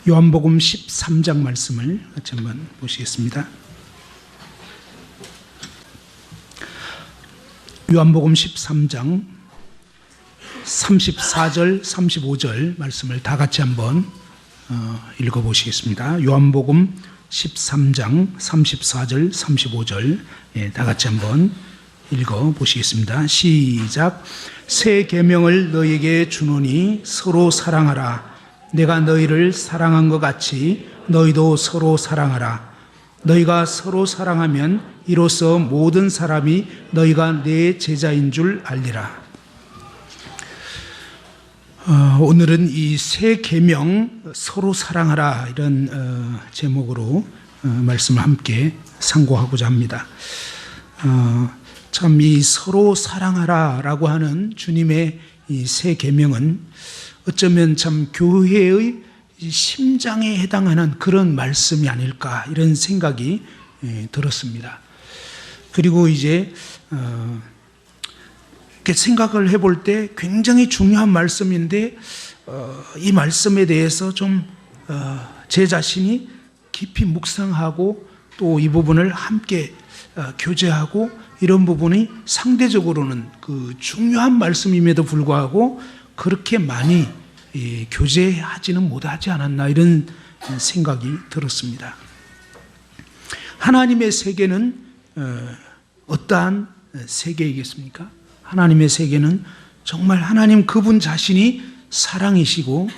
요한복음 13장 말씀을 같이 한번 보시겠습니다. 요한복음 13장 34절, 35절 말씀을 다 같이 한번 읽어보시겠습니다. 요한복음 13장 34절, 35절 다 같이 한번 읽어보시겠습니다. 시작. 새 계명을 너희에게 주노니 서로 사랑하라. 내가 너희를 사랑한 것 같이 너희도 서로 사랑하라. 너희가 서로 사랑하면 이로써 모든 사람이 너희가 내 제자인 줄 알리라. 오늘은 이 새 계명 서로 사랑하라 이런 제목으로 말씀을 함께 상고하고자 합니다. 참 이 서로 사랑하라라고 하는 주님의 이 새 계명은 어쩌면 참 교회의 심장에 해당하는 그런 말씀이 아닐까 이런 생각이 들었습니다. 그리고 이제 이렇게 생각을 해볼 때 굉장히 중요한 말씀인데 이 말씀에 대해서 좀 제 자신이 깊이 묵상하고 또 이 부분을 함께 교제하고 이런 부분이 상대적으로는 그 중요한 말씀임에도 불구하고 그렇게 많이 교제하지는 못하지 않았나 이런 생각이 들었습니다. 하나님의 세계는 어떠한 세계이겠습니까? 하나님의 세계는 정말 하나님 그분 자신이 사랑이시고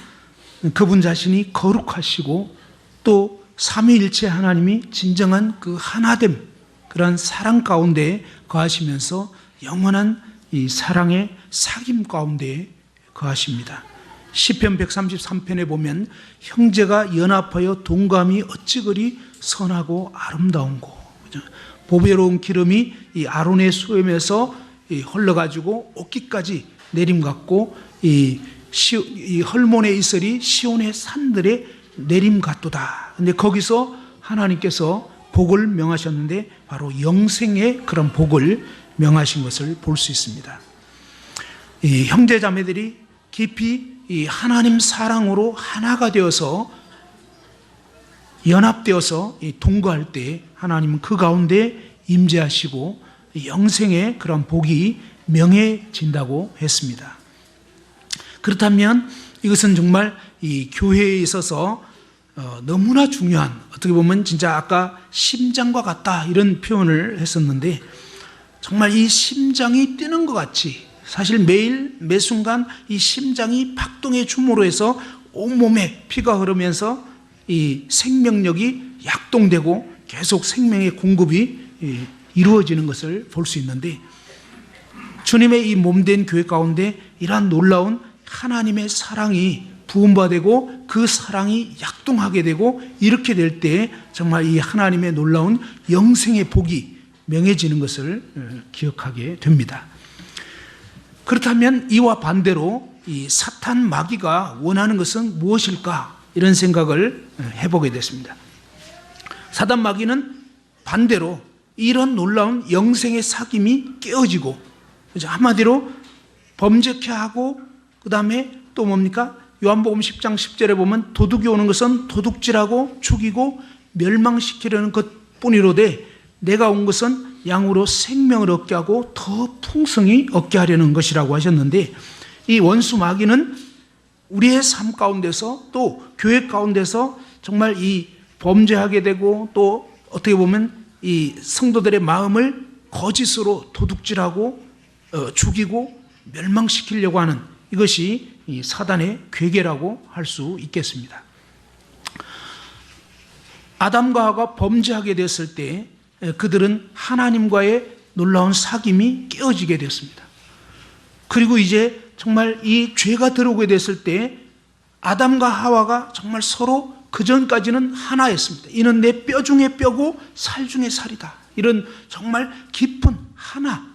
그분 자신이 거룩하시고 또 삼위일체 하나님이 진정한 그 하나됨 그런 사랑 가운데 거하시면서 영원한 이 사랑의 사귐 가운데 거하십니다. 시편 133편에 보면 형제가 연합하여 동감이 어찌 그리 선하고 아름다운고. 보배로운 기름이 이 아론의 수염에서 흘러가지고 옷깃까지 내림같고 이 헐몬의 이슬이 시온의 산들에 내림같도다. 근데 거기서 하나님께서 복을 명하셨는데 바로 영생의 그런 복을 명하신 것을 볼 수 있습니다. 이 형제 자매들이 깊이 이 하나님 사랑으로 하나가 되어서 연합되어서 동거할 때 하나님은 그 가운데 임재하시고 영생의 그런 복이 명해진다고 했습니다. 그렇다면 이것은 정말 이 교회에 있어서 너무나 중요한, 어떻게 보면 진짜 아까 심장과 같다 이런 표현을 했었는데 정말 이 심장이 뛰는 것 같이 사실 매일 매 순간 이 심장이 박동해 줌으로 해서 온몸에 피가 흐르면서 이 생명력이 약동되고 계속 생명의 공급이 이루어지는 것을 볼 수 있는데 주님의 이 몸된 교회 가운데 이러한 놀라운 하나님의 사랑이 부음받고 그 사랑이 약동하게 되고 이렇게 될 때 정말 이 하나님의 놀라운 영생의 복이 명해지는 것을 기억하게 됩니다. 그렇다면 이와 반대로 이 사탄 마귀가 원하는 것은 무엇일까 이런 생각을 해보게 됐습니다. 사탄 마귀는 반대로 이런 놀라운 영생의 사귐이 깨어지고 한마디로 범죄케 하고 그 다음에 또 뭡니까? 요한복음 10장 10절에 보면 도둑이 오는 것은 도둑질하고 죽이고 멸망시키려는 것뿐이로되 내가 온 것은 양으로 생명을 얻게 하고 더 풍성히 얻게 하려는 것이라고 하셨는데 이 원수 마귀는 우리의 삶 가운데서 또 교회 가운데서 정말 이 범죄하게 되고 또 어떻게 보면 이 성도들의 마음을 거짓으로 도둑질하고 죽이고 멸망시키려고 하는 이것이 이 사단의 괴계라고 할 수 있겠습니다. 아담과 하와가 범죄하게 됐을 때 그들은 하나님과의 놀라운 사귐이 깨어지게 됐습니다. 그리고 이제 정말 이 죄가 들어오게 됐을 때 아담과 하와가 정말 서로 그전까지는 하나였습니다. 이는 내 뼈 중에 뼈고 살 중에 살이다. 이런 정말 깊은 하나,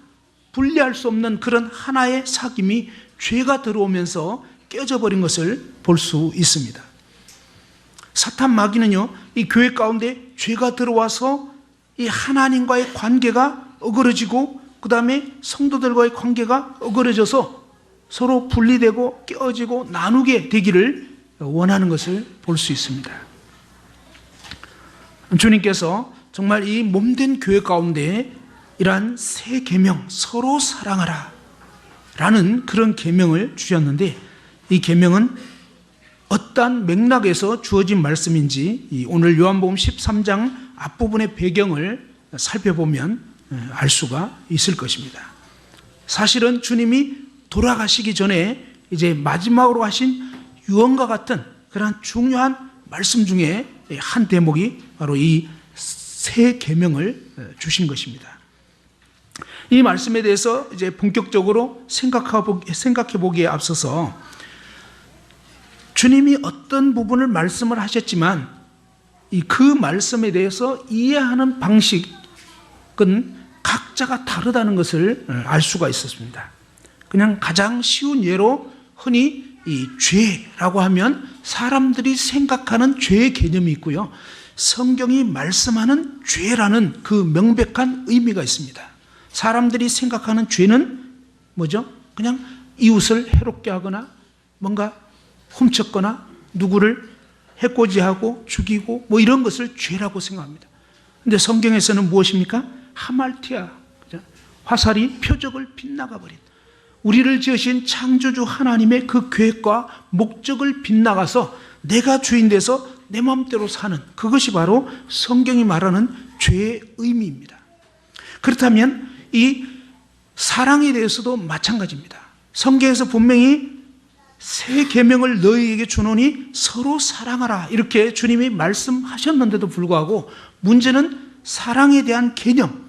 분리할 수 없는 그런 하나의 사귐이 죄가 들어오면서 깨져버린 것을 볼 수 있습니다. 사탄 마귀는요, 이 교회 가운데 죄가 들어와서 이 하나님과의 관계가 어그러지고 그 다음에 성도들과의 관계가 어그러져서 서로 분리되고 깨어지고 나누게 되기를 원하는 것을 볼 수 있습니다. 주님께서 정말 이 몸된 교회 가운데 이러한 새 계명, 서로 사랑하라 라는 그런 계명을 주셨는데, 이 계명은 어떠한 맥락에서 주어진 말씀인지 오늘 요한복음 13장 앞부분의 배경을 살펴보면 알 수가 있을 것입니다. 사실은 주님이 돌아가시기 전에 이제 마지막으로 하신 유언과 같은 그런 중요한 말씀 중에 한 대목이 바로 이 새 계명을 주신 것입니다. 이 말씀에 대해서 이제 본격적으로 생각해 보기에 앞서서 주님이 어떤 부분을 말씀을 하셨지만 그 말씀에 대해서 이해하는 방식은 각자가 다르다는 것을 알 수가 있었습니다. 그냥 가장 쉬운 예로 흔히 이 죄라고 하면 사람들이 생각하는 죄의 개념이 있고요, 성경이 말씀하는 죄라는 그 명백한 의미가 있습니다. 사람들이 생각하는 죄는 뭐죠? 그냥 이웃을 해롭게 하거나 뭔가 훔쳤거나 누구를 해코지하고 죽이고 뭐 이런 것을 죄라고 생각합니다. 그런데 성경에서는 무엇입니까? 하말티아, 화살이 표적을 빗나가 버린, 우리를 지으신 창조주 하나님의 그 계획과 목적을 빗나가서 내가 주인 돼서 내 마음대로 사는, 그것이 바로 성경이 말하는 죄의 의미입니다. 그렇다면 이 사랑에 대해서도 마찬가지입니다. 성경에서 분명히 새 계명을 너희에게 주노니 서로 사랑하라 이렇게 주님이 말씀하셨는데도 불구하고 문제는 사랑에 대한 개념,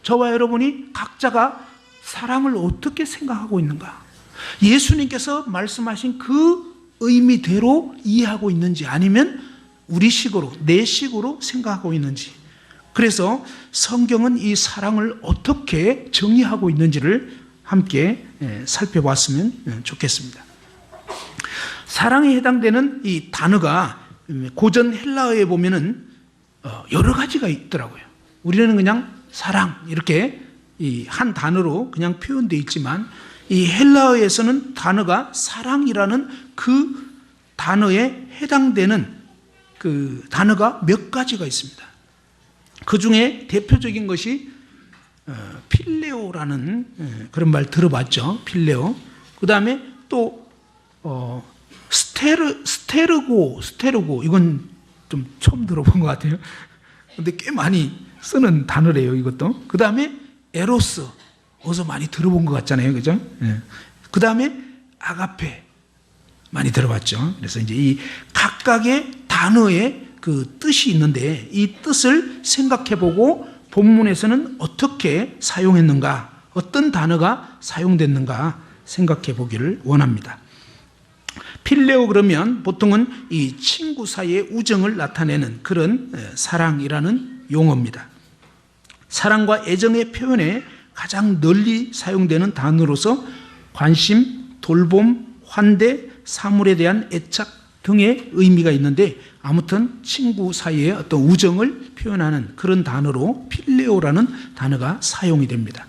저와 여러분이 각자가 사랑을 어떻게 생각하고 있는가, 예수님께서 말씀하신 그 의미대로 이해하고 있는지 아니면 우리 식으로 내 식으로 생각하고 있는지, 그래서 성경은 이 사랑을 어떻게 정의하고 있는지를 함께 살펴봤으면 좋겠습니다. 사랑에 해당되는 이 단어가 고전 헬라어에 보면은 여러 가지가 있더라고요. 우리는 그냥 사랑 이렇게 이 한 단어로 그냥 표현되어 있지만 이 헬라어에서는 단어가 사랑이라는 그 단어에 해당되는 그 단어가 몇 가지가 있습니다. 그 중에 대표적인 것이 필레오라는 그런 말 들어봤죠. 필레오. 그 다음에 또 스테르고 이건 좀 처음 들어본 것 같아요. 근데 꽤 많이 쓰는 단어래요, 이것도. 그 다음에 에로스, 어디서 많이 들어본 것 같잖아요, 그죠? 그 다음에 아가페, 많이 들어봤죠. 그래서 이제 이 각각의 단어에 그 뜻이 있는데 이 뜻을 생각해보고 본문에서는 어떻게 사용했는가, 어떤 단어가 사용됐는가 생각해 보기를 원합니다. 필레오 그러면 보통은 이 친구 사이의 우정을 나타내는 그런 사랑이라는 용어입니다. 사랑과 애정의 표현에 가장 널리 사용되는 단어로서 관심, 돌봄, 환대, 사물에 대한 애착 등의 의미가 있는데 아무튼 친구 사이의 어떤 우정을 표현하는 그런 단어로 필레오라는 단어가 사용이 됩니다.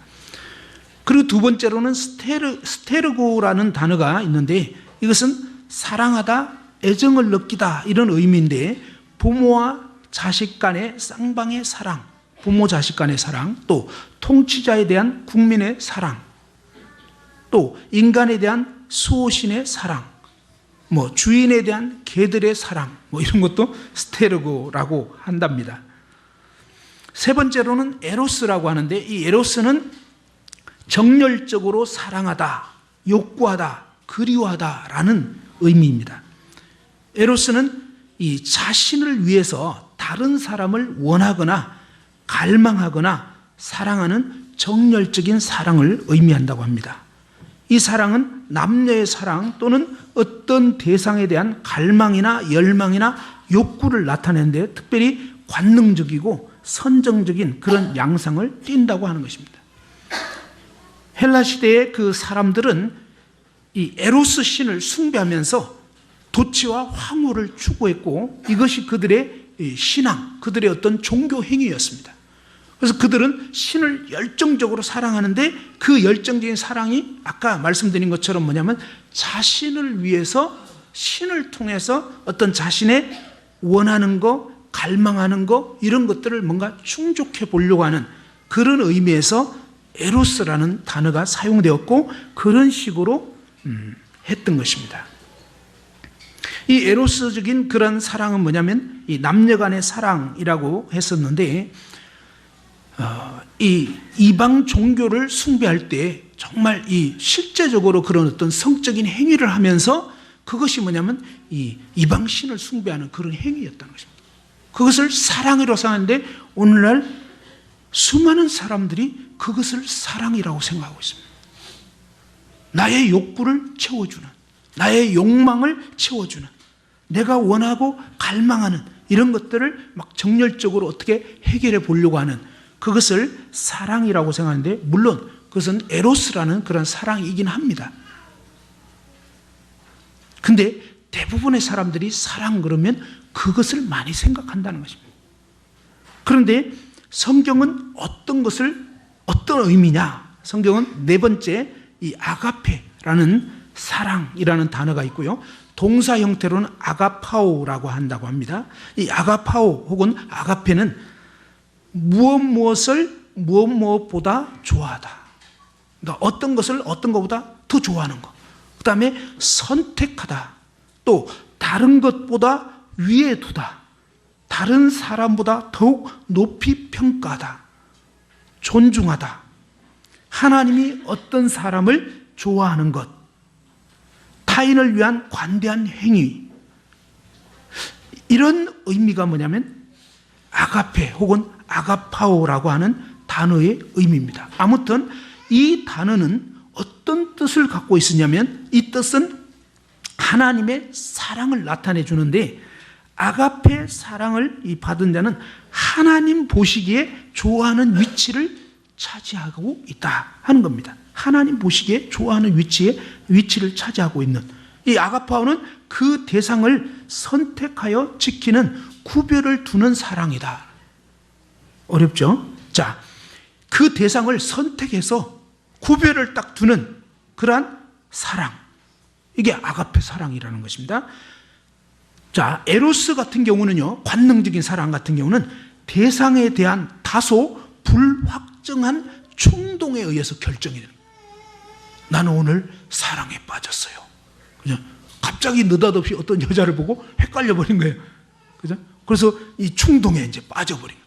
그리고 두 번째로는 스테르고라는 단어가 있는데 이것은 사랑하다, 애정을 느끼다 이런 의미인데 부모와 자식 간의 쌍방의 사랑, 부모 자식 간의 사랑, 또 통치자에 대한 국민의 사랑, 또 인간에 대한 수호신의 사랑, 뭐 주인에 대한 개들의 사랑, 뭐 이런 것도 스테르고라고 한답니다. 세 번째로는 에로스라고 하는데 이 에로스는 정열적으로 사랑하다, 욕구하다, 그리워하다라는 의미입니다. 에로스는 이 자신을 위해서 다른 사람을 원하거나 갈망하거나 사랑하는 정열적인 사랑을 의미한다고 합니다. 이 사랑은 남녀의 사랑 또는 어떤 대상에 대한 갈망이나 열망이나 욕구를 나타내는데 특별히 관능적이고 선정적인 그런 양상을 띈다고 하는 것입니다. 헬라 시대의 그 사람들은 이 에로스 신을 숭배하면서 도치와 황홀을 추구했고 이것이 그들의 신앙, 그들의 어떤 종교 행위였습니다. 그래서 그들은 신을 열정적으로 사랑하는데 그 열정적인 사랑이 아까 말씀드린 것처럼 뭐냐면 자신을 위해서 신을 통해서 어떤 자신의 원하는 거, 갈망하는 거, 이런 것들을 뭔가 충족해 보려고 하는 그런 의미에서 에로스라는 단어가 사용되었고, 그런 식으로 했던 것입니다. 이 에로스적인 그런 사랑은 뭐냐면 이 남녀 간의 사랑이라고 했었는데, 이 이방 종교를 숭배할 때 정말 이 실제적으로 그런 어떤 성적인 행위를 하면서 그것이 뭐냐면 이 이방 신을 숭배하는 그런 행위였다는 것입니다. 그것을 사랑이라고 생각하는데 오늘날 수많은 사람들이 그것을 사랑이라고 생각하고 있습니다. 나의 욕구를 채워주는, 나의 욕망을 채워주는, 내가 원하고 갈망하는 이런 것들을 막 정열적으로 어떻게 해결해 보려고 하는 그것을 사랑이라고 생각하는데, 물론 그것은 에로스라는 그런 사랑이긴 합니다. 근데 대부분의 사람들이 사랑 그러면 그것을 많이 생각한다는 것입니다. 그런데 성경은 어떤 것을, 어떤 의미냐? 성경은 네 번째 이 아가페라는 사랑이라는 단어가 있고요. 동사 형태로는 아가파오라고 한다고 합니다. 이 아가파오 혹은 아가페는 무엇을 무엇보다 좋아하다. 그러니까 어떤 것을 어떤 것보다 더 좋아하는 것. 그 다음에 선택하다. 또 다른 것보다 위에 두다. 다른 사람보다 더욱 높이 평가하다. 존중하다. 하나님이 어떤 사람을 좋아하는 것. 타인을 위한 관대한 행위. 이런 의미가 뭐냐면 아가페 혹은 아가파오라고 하는 단어의 의미입니다. 아무튼 이 단어는 어떤 뜻을 갖고 있으냐면, 이 뜻은 하나님의 사랑을 나타내 주는데, 아가페 사랑을 받은 자는 하나님 보시기에 좋아하는 위치를 차지하고 있다 하는 겁니다. 하나님 보시기에 좋아하는 위치를 차지하고 있는 이 아가파오는 그 대상을 선택하여 지키는, 구별을 두는 사랑이다. 어렵죠? 자, 그 대상을 선택해서 구별을 딱 두는 그러한 사랑, 이게 아가페 사랑이라는 것입니다. 자, 에로스 같은 경우는요, 관능적인 사랑 같은 경우는 대상에 대한 다소 불확정한 충동에 의해서 결정이 되는 거예요. 나는 오늘 사랑에 빠졌어요. 그죠? 갑자기 느닷없이 어떤 여자를 보고 헷갈려 버린 거예요. 그죠? 그래서 이 충동에 이제 빠져버린 거예요.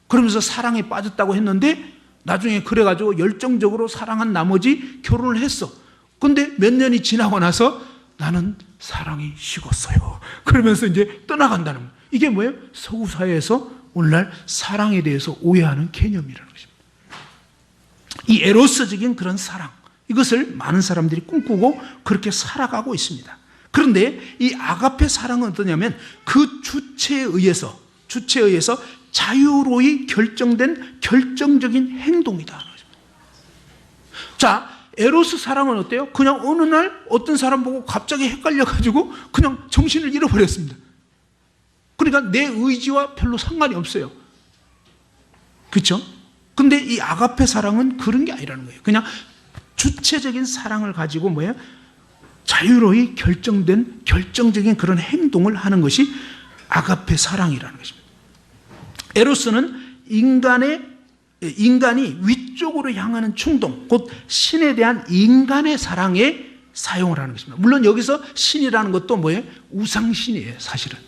그러면서 사랑에 빠졌다고 했는데 나중에 그래가지고 열정적으로 사랑한 나머지 결혼을 했어. 근데 몇 년이 지나고 나서 나는 사랑이 식었어요. 그러면서 이제 떠나간다는 거예요. 이게 뭐예요? 서구 사회에서 오늘날 사랑에 대해서 오해하는 개념이라는 것입니다. 이 에로스적인 그런 사랑, 이것을 많은 사람들이 꿈꾸고 그렇게 살아가고 있습니다. 그런데 이 아가페 사랑은 어떠냐면 그 주체에 의해서 자유로이 결정된 결정적인 행동이다. 자, 에로스 사랑은 어때요? 그냥 어느 날 어떤 사람 보고 갑자기 헷갈려가지고 그냥 정신을 잃어버렸습니다. 그러니까 내 의지와 별로 상관이 없어요. 그렇죠? 근데 이 아가페 사랑은 그런 게 아니라는 거예요. 그냥 주체적인 사랑을 가지고 뭐예요? 자유로이 결정된 결정적인 그런 행동을 하는 것이 아가페 사랑이라는 것입니다. 에로스는 인간이 위쪽으로 향하는 충동, 곧 신에 대한 인간의 사랑에 사용을 하는 것입니다. 물론 여기서 신이라는 것도 뭐예요? 우상신이에요, 사실은.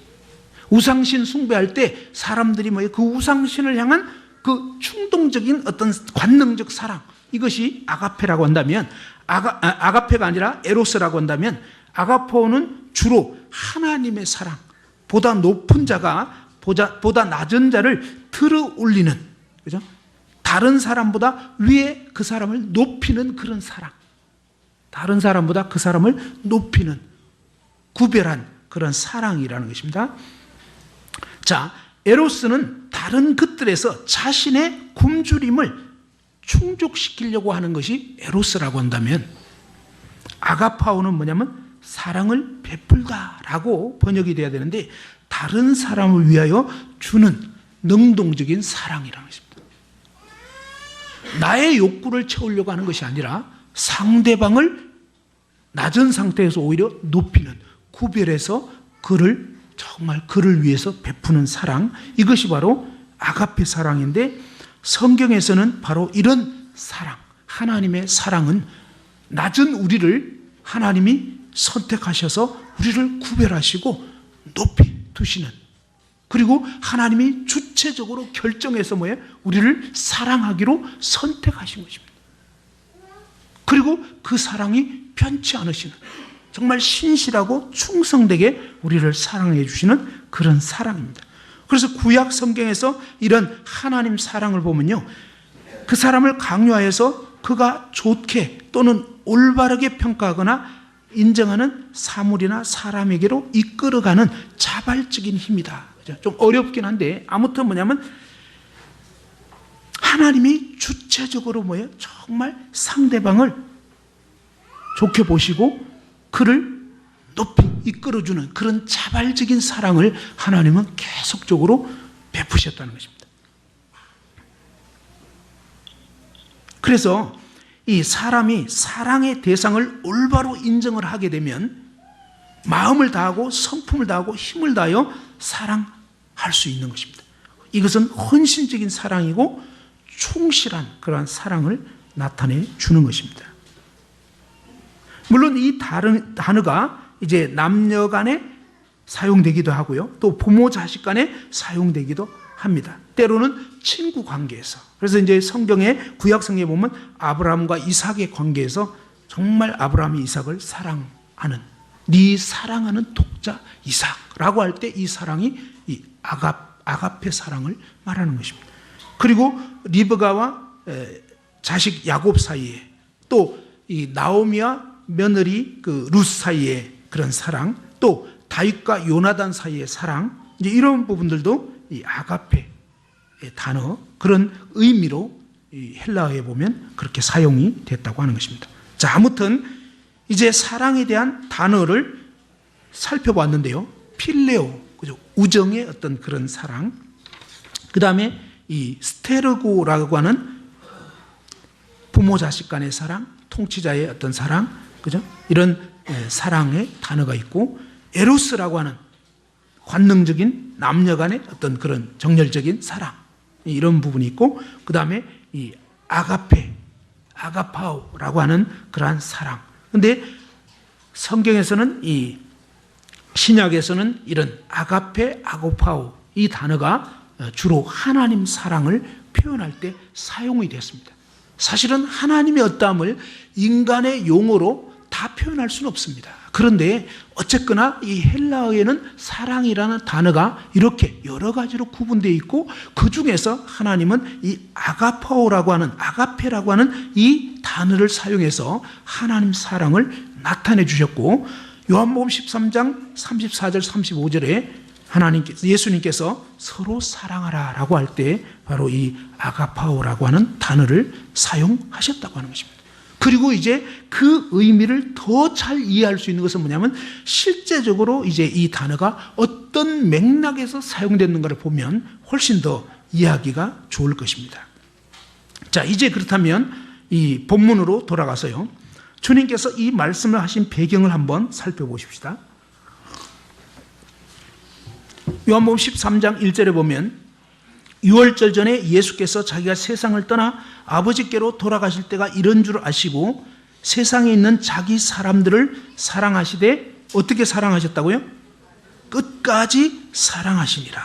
우상신 숭배할 때 사람들이 뭐예요? 그 우상신을 향한 그 충동적인 어떤 관능적 사랑, 이것이 아가페라고 한다면, 아가페가 아니라 에로스라고 한다면, 아가포는 주로 하나님의 사랑, 보다 높은 자가 보다 낮은 자를 들어 올리는, 그죠? 다른 사람보다 위에 그 사람을 높이는 그런 사랑, 다른 사람보다 그 사람을 높이는, 구별한 그런 사랑이라는 것입니다. 자, 에로스는 다른 것들에서 자신의 굶주림을 충족시키려고 하는 것이 에로스라고 한다면, 아가파오는 뭐냐면 사랑을 베풀다라고 번역이 돼야 되는데, 다른 사람을 위하여 주는 능동적인 사랑이라는 것입니다. 나의 욕구를 채우려고 하는 것이 아니라 상대방을 낮은 상태에서 오히려 높이는, 구별해서 그를 정말 그를 위해서 베푸는 사랑, 이것이 바로 아가페 사랑인데, 성경에서는 바로 이런 사랑, 하나님의 사랑은 낮은 우리를 하나님이 선택하셔서 우리를 구별하시고 높이 두시는, 그리고 하나님이 주체적으로 결정해서 우리를 사랑하기로 선택하신 것입니다. 그리고 그 사랑이 변치 않으시는, 정말 신실하고 충성되게 우리를 사랑해 주시는 그런 사랑입니다. 그래서 구약 성경에서 이런 하나님 사랑을 보면요, 그 사람을 강요하여서 그가 좋게 또는 올바르게 평가하거나 인정하는 사물이나 사람에게로 이끌어가는 자발적인 힘이다. 좀 어렵긴 한데, 아무튼 뭐냐면 하나님이 주체적으로 정말 상대방을 좋게 보시고 그를 높이 이끌어주는 그런 자발적인 사랑을 하나님은 계속적으로 베푸셨다는 것입니다. 그래서 이 사람이 사랑의 대상을 올바로 인정을 하게 되면 마음을 다하고 성품을 다하고 힘을 다하여 사랑할 수 있는 것입니다. 이것은 헌신적인 사랑이고 충실한 그러한 사랑을 나타내 주는 것입니다. 물론 이 단어가 이제 남녀 간에 사용되기도 하고요, 또 부모 자식 간에 사용되기도 합니다. 때로는 친구 관계에서. 그래서 이제 구약 성경에 보면 아브라함과 이삭의 관계에서 정말 아브라함이 이삭을 사랑하는, 네 사랑하는 독자 이삭라고 할 때 이 사랑이 이 아가페 사랑을 말하는 것입니다. 그리고 리브가와 자식 야곱 사이에, 또 이 나오미와 며느리 그 루스 사이에 그런 사랑, 또 다윗과 요나단 사이의 사랑, 이제 이런 부분들도 이 아가페의 단어, 그런 의미로 이 헬라어에 보면 그렇게 사용이 됐다고 하는 것입니다. 자, 아무튼 이제 사랑에 대한 단어를 살펴봤는데요, 필레오, 그죠? 우정의 어떤 그런 사랑, 그 다음에 이 스테르고라고 하는 부모 자식 간의 사랑, 통치자의 어떤 사랑, 그죠? 이런 사랑의 단어가 있고, 에로스라고 하는 관능적인 남녀 간의 어떤 그런 정열적인 사랑, 이런 부분이 있고, 그 다음에 이 아가페, 아가파오라고 하는 그러한 사랑. 근데 성경에서는 이 신약에서는 이런 아가페, 아고파오 이 단어가 주로 하나님 사랑을 표현할 때 사용이 됐습니다. 사실은 하나님의 어떠함을 인간의 용어로 다 표현할 수는 없습니다. 그런데 어쨌거나 이 헬라어에는 사랑이라는 단어가 이렇게 여러 가지로 구분되어 있고, 그 중에서 하나님은 이 아가파오라고 하는, 아가페라고 하는 이 단어를 사용해서 하나님 사랑을 나타내 주셨고, 요한복음 13장 34절 35절에 예수님께서 서로 사랑하라 라고 할 때 바로 이 아가파오라고 하는 단어를 사용하셨다고 하는 것입니다. 그리고 이제 그 의미를 더 잘 이해할 수 있는 것은 뭐냐면, 실제적으로 이제 이 단어가 어떤 맥락에서 사용됐는가를 보면 훨씬 더 이해하기가 좋을 것입니다. 자, 이제 그렇다면 이 본문으로 돌아가서요, 주님께서 이 말씀을 하신 배경을 한번 살펴보십시다. 요한복음 13장 1절에 보면, 유월절 전에 예수께서 자기가 세상을 떠나 아버지께로 돌아가실 때가 이런 줄 아시고 세상에 있는 자기 사람들을 사랑하시되, 어떻게 사랑하셨다고요? 끝까지 사랑하시니라.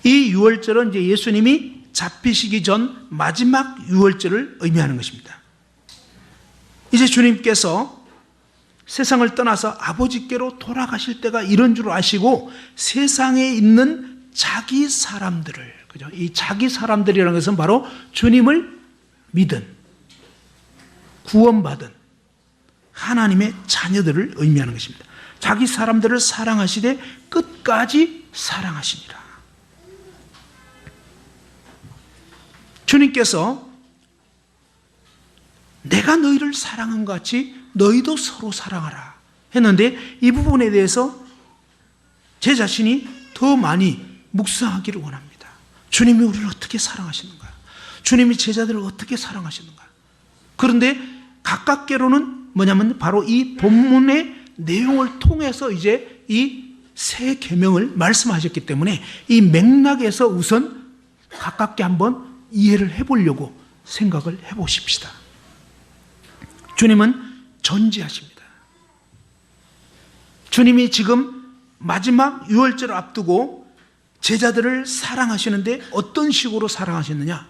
이 유월절은 이제 예수님이 잡히시기 전 마지막 유월절을 의미하는 것입니다. 이제 주님께서 세상을 떠나서 아버지께로 돌아가실 때가 이런 줄 아시고 세상에 있는 자기 사람들을, 그죠? 이 자기 사람들이라는 것은 바로 주님을 믿은, 구원받은 하나님의 자녀들을 의미하는 것입니다. 자기 사람들을 사랑하시되 끝까지 사랑하시니라. 주님께서 내가 너희를 사랑한 것 같이 너희도 서로 사랑하라 했는데, 이 부분에 대해서 제 자신이 더 많이 묵상하기를 원합니다. 주님이 우리를 어떻게 사랑하시는가? 주님이 제자들을 어떻게 사랑하시는가? 그런데 가깝게로는 뭐냐면 바로 이 본문의 내용을 통해서 이제 이 새 계명을 말씀하셨기 때문에 이 맥락에서 우선 가깝게 한번 이해를 해보려고 생각을 해보십시다. 주님은 전지하십니다. 주님이 지금 마지막 유월절을 앞두고 제자들을 사랑하시는데 어떤 식으로 사랑하셨느냐?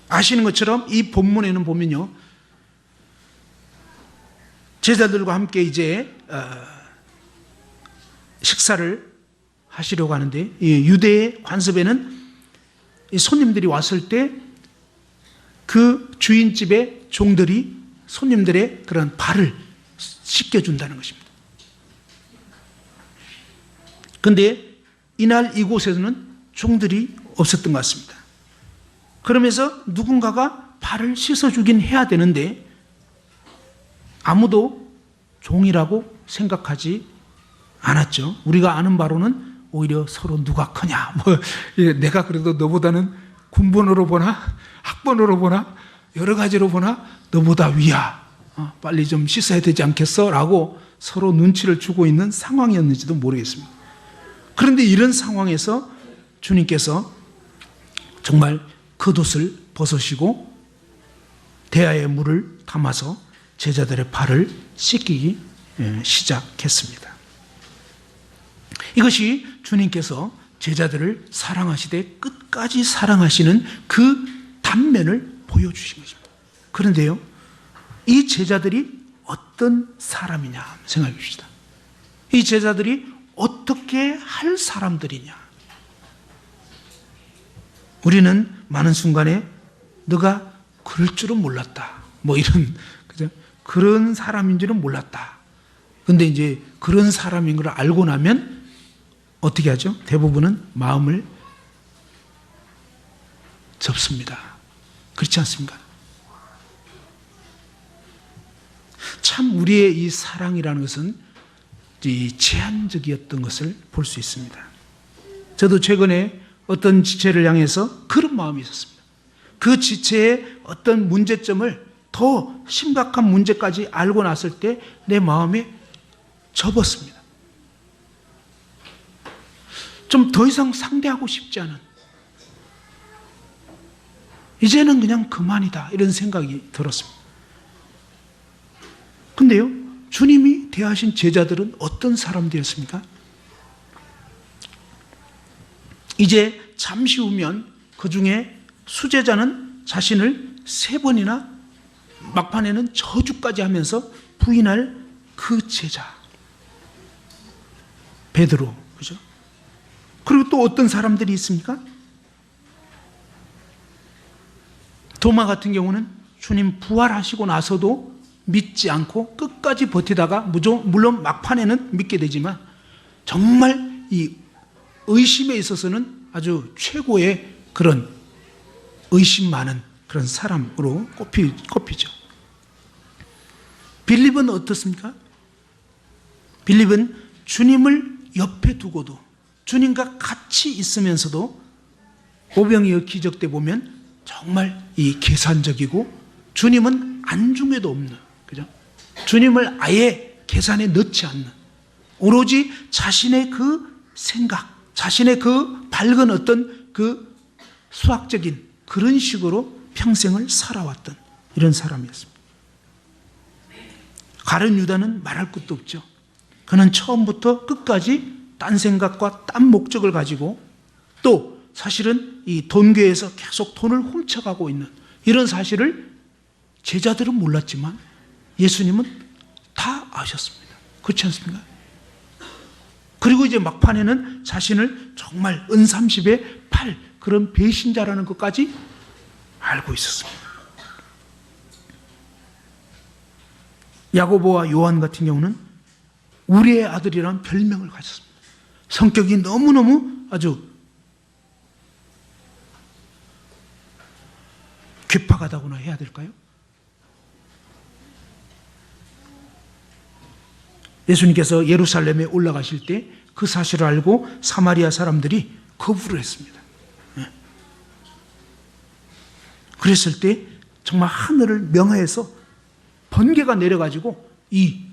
아시는 것처럼 이 본문에는 보면요, 제자들과 함께 이제 식사를 하시려고 하는데, 이 유대의 관습에는 이 손님들이 왔을 때 그 주인집의 종들이 손님들의 그런 발을 씻겨준다는 것입니다. 그런데 이날 이곳에서는 종들이 없었던 것 같습니다. 그러면서 누군가가 발을 씻어주긴 해야 되는데 아무도 종이라고 생각하지 않았죠. 우리가 아는 바로는 오히려 서로 누가 크냐, 내가 그래도 너보다는 군번으로 보나 학번으로 보나 여러 가지로 보나 너보다 위야, 빨리 좀 씻어야 되지 않겠어? 라고 서로 눈치를 주고 있는 상황이었는지도 모르겠습니다. 그런데 이런 상황에서 주님께서 정말 겉옷을 벗으시고 대야에 물을 담아서 제자들의 발을 씻기기 시작했습니다. 이것이 주님께서 제자들을 사랑하시되 끝까지 사랑하시는 그 단면을 보여주신 것입니다. 그런데요, 이 제자들이 어떤 사람이냐 생각해 봅시다. 이 제자들이 어떻게 할 사람들이냐? 우리는 많은 순간에 너가 그럴 줄은 몰랐다, 이런, 그죠? 그런 사람인 줄은 몰랐다. 근데 이제 그런 사람인 걸 알고 나면 어떻게 하죠? 대부분은 마음을 접습니다. 그렇지 않습니까? 참 우리의 이 사랑이라는 것은 이 제한적이었던 것을 볼 수 있습니다. 저도 최근에 어떤 지체를 향해서 그런 마음이 있었습니다. 그 지체의 어떤 문제점을 더 심각한 문제까지 알고 났을 때 내 마음에 접었습니다. 좀 더 이상 상대하고 싶지 않은, 이제는 그냥 그만이다, 이런 생각이 들었습니다. 근데요, 주님이 대하신 제자들은 어떤 사람들이었습니까? 이제 잠시 후면 그 중에 수제자는 자신을 3번이나 막판에는 저주까지 하면서 부인할 그 제자 베드로, 그죠? 그리고 또 어떤 사람들이 있습니까? 도마 같은 경우는 주님 부활하시고 나서도 믿지 않고 끝까지 버티다가 물론 막판에는 믿게 되지만 정말 이 의심에 있어서는 아주 최고의 그런 의심 많은 그런 사람으로 꼽히죠. 빌립은 어떻습니까? 빌립은 주님을 옆에 두고도, 주님과 같이 있으면서도 오병이어 기적 때 보면 정말 이 계산적이고 주님은 안중에도 없는, 그죠? 주님을 아예 계산에 넣지 않는, 오로지 자신의 그 생각, 자신의 그 밝은 어떤 그 수학적인 그런 식으로 평생을 살아왔던 이런 사람이었습니다. 가룟 유다는 말할 것도 없죠. 그는 처음부터 끝까지 딴 생각과 딴 목적을 가지고, 또 사실은 이 돈궤에서 계속 돈을 훔쳐가고 있는 이런 사실을 제자들은 몰랐지만 예수님은 다 아셨습니다. 그렇지 않습니까? 그리고 이제 막판에는 자신을 정말 은삼십의 8, 그런 배신자라는 것까지 알고 있었습니다. 야고보와 요한 같은 경우는 우리의 아들이라는 별명을 가졌습니다. 성격이 너무너무 아주 괴팍하다고나 해야 될까요? 예수님께서 예루살렘에 올라가실 때 그 사실을 알고 사마리아 사람들이 거부를 했습니다. 그랬을 때 정말 하늘을 명하여서 번개가 내려가지고 이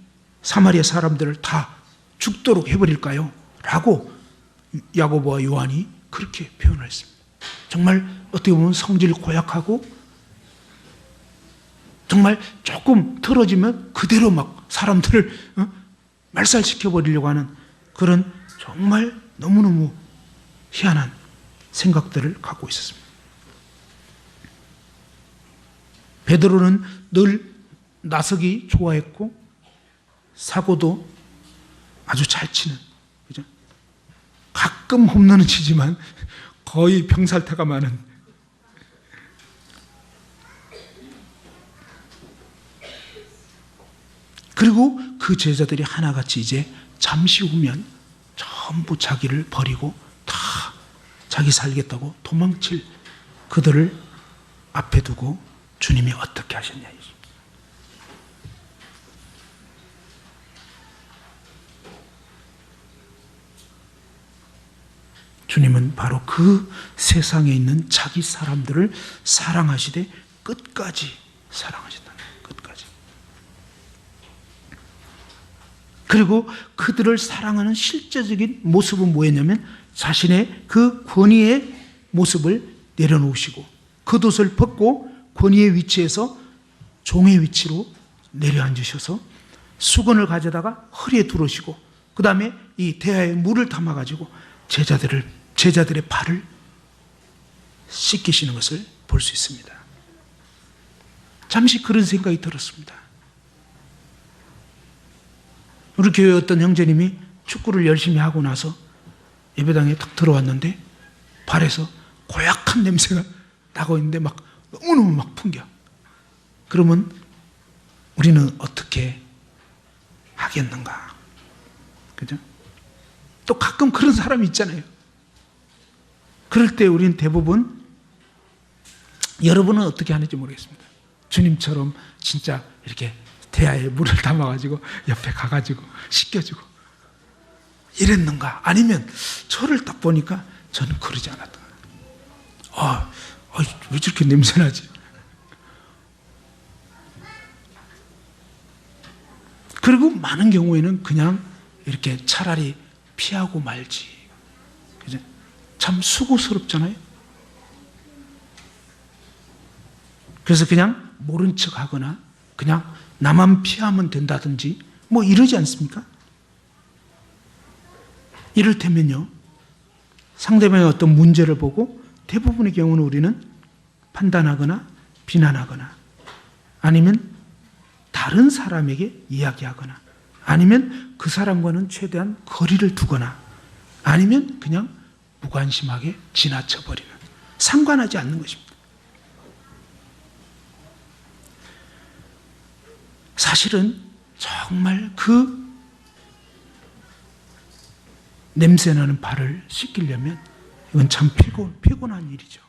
사마리아 사람들을 다 죽도록 해버릴까요? 라고 야고보와 요한이 그렇게 표현을 했습니다. 정말 어떻게 보면 성질 고약하고 정말 조금 틀어지면 그대로 막 사람들을 말살시켜버리려고 하는 그런 정말 너무너무 희한한 생각들을 갖고 있었습니다. 베드로는 늘 나서기 좋아했고 사고도 아주 잘 치는, 그죠? 가끔 홈런은 치지만 거의 병살타가 많은, 그리고 그 제자들이 하나같이 이제 잠시 후면 전부 자기를 버리고 다 자기 살겠다고 도망칠 그들을 앞에 두고 주님이 어떻게 하셨냐. 주님은 바로 그 세상에 있는 자기 사람들을 사랑하시되 끝까지 사랑하신다. 끝까지. 그리고 그들을 사랑하는 실제적인 모습은 뭐였냐면 자신의 그 권위의 모습을 내려놓으시고 겉옷을 벗고 권위의 위치에서 종의 위치로 내려앉으셔서 수건을 가져다가 허리에 두르시고 그 다음에 이 대야에 물을 담아가지고 제자들의 발을 씻기시는 것을 볼 수 있습니다. 잠시 그런 생각이 들었습니다. 우리 교회 어떤 형제님이 축구를 열심히 하고 나서 예배당에 딱 들어왔는데 발에서 고약한 냄새가 나고 있는데 막 너무너무 막 풍겨. 그러면 우리는 어떻게 하겠는가? 그죠? 또 가끔 그런 사람이 있잖아요. 그럴 때 우리는 대부분, 여러분은 어떻게 하는지 모르겠습니다. 주님처럼 진짜 이렇게 대야에 물을 담아가지고 옆에 가가지고 씻겨주고 이랬는가? 아니면 저를 딱 보니까 저는 그러지 않았던 거예요. 왜 저렇게 냄새나지? 그리고 많은 경우에는 그냥 이렇게 차라리 피하고 말지. 그죠? 참 수고스럽잖아요. 그래서 그냥 모른 척 하거나 그냥 나만 피하면 된다든지 뭐 이러지 않습니까? 이를테면요, 상대방의 어떤 문제를 보고 대부분의 경우는 우리는 판단하거나 비난하거나 아니면 다른 사람에게 이야기하거나 아니면 그 사람과는 최대한 거리를 두거나 아니면 그냥 무관심하게 지나쳐버리는, 상관하지 않는 것입니다. 사실은 정말 그 냄새나는 발을 씻기려면 이건 참 피곤한 일이죠.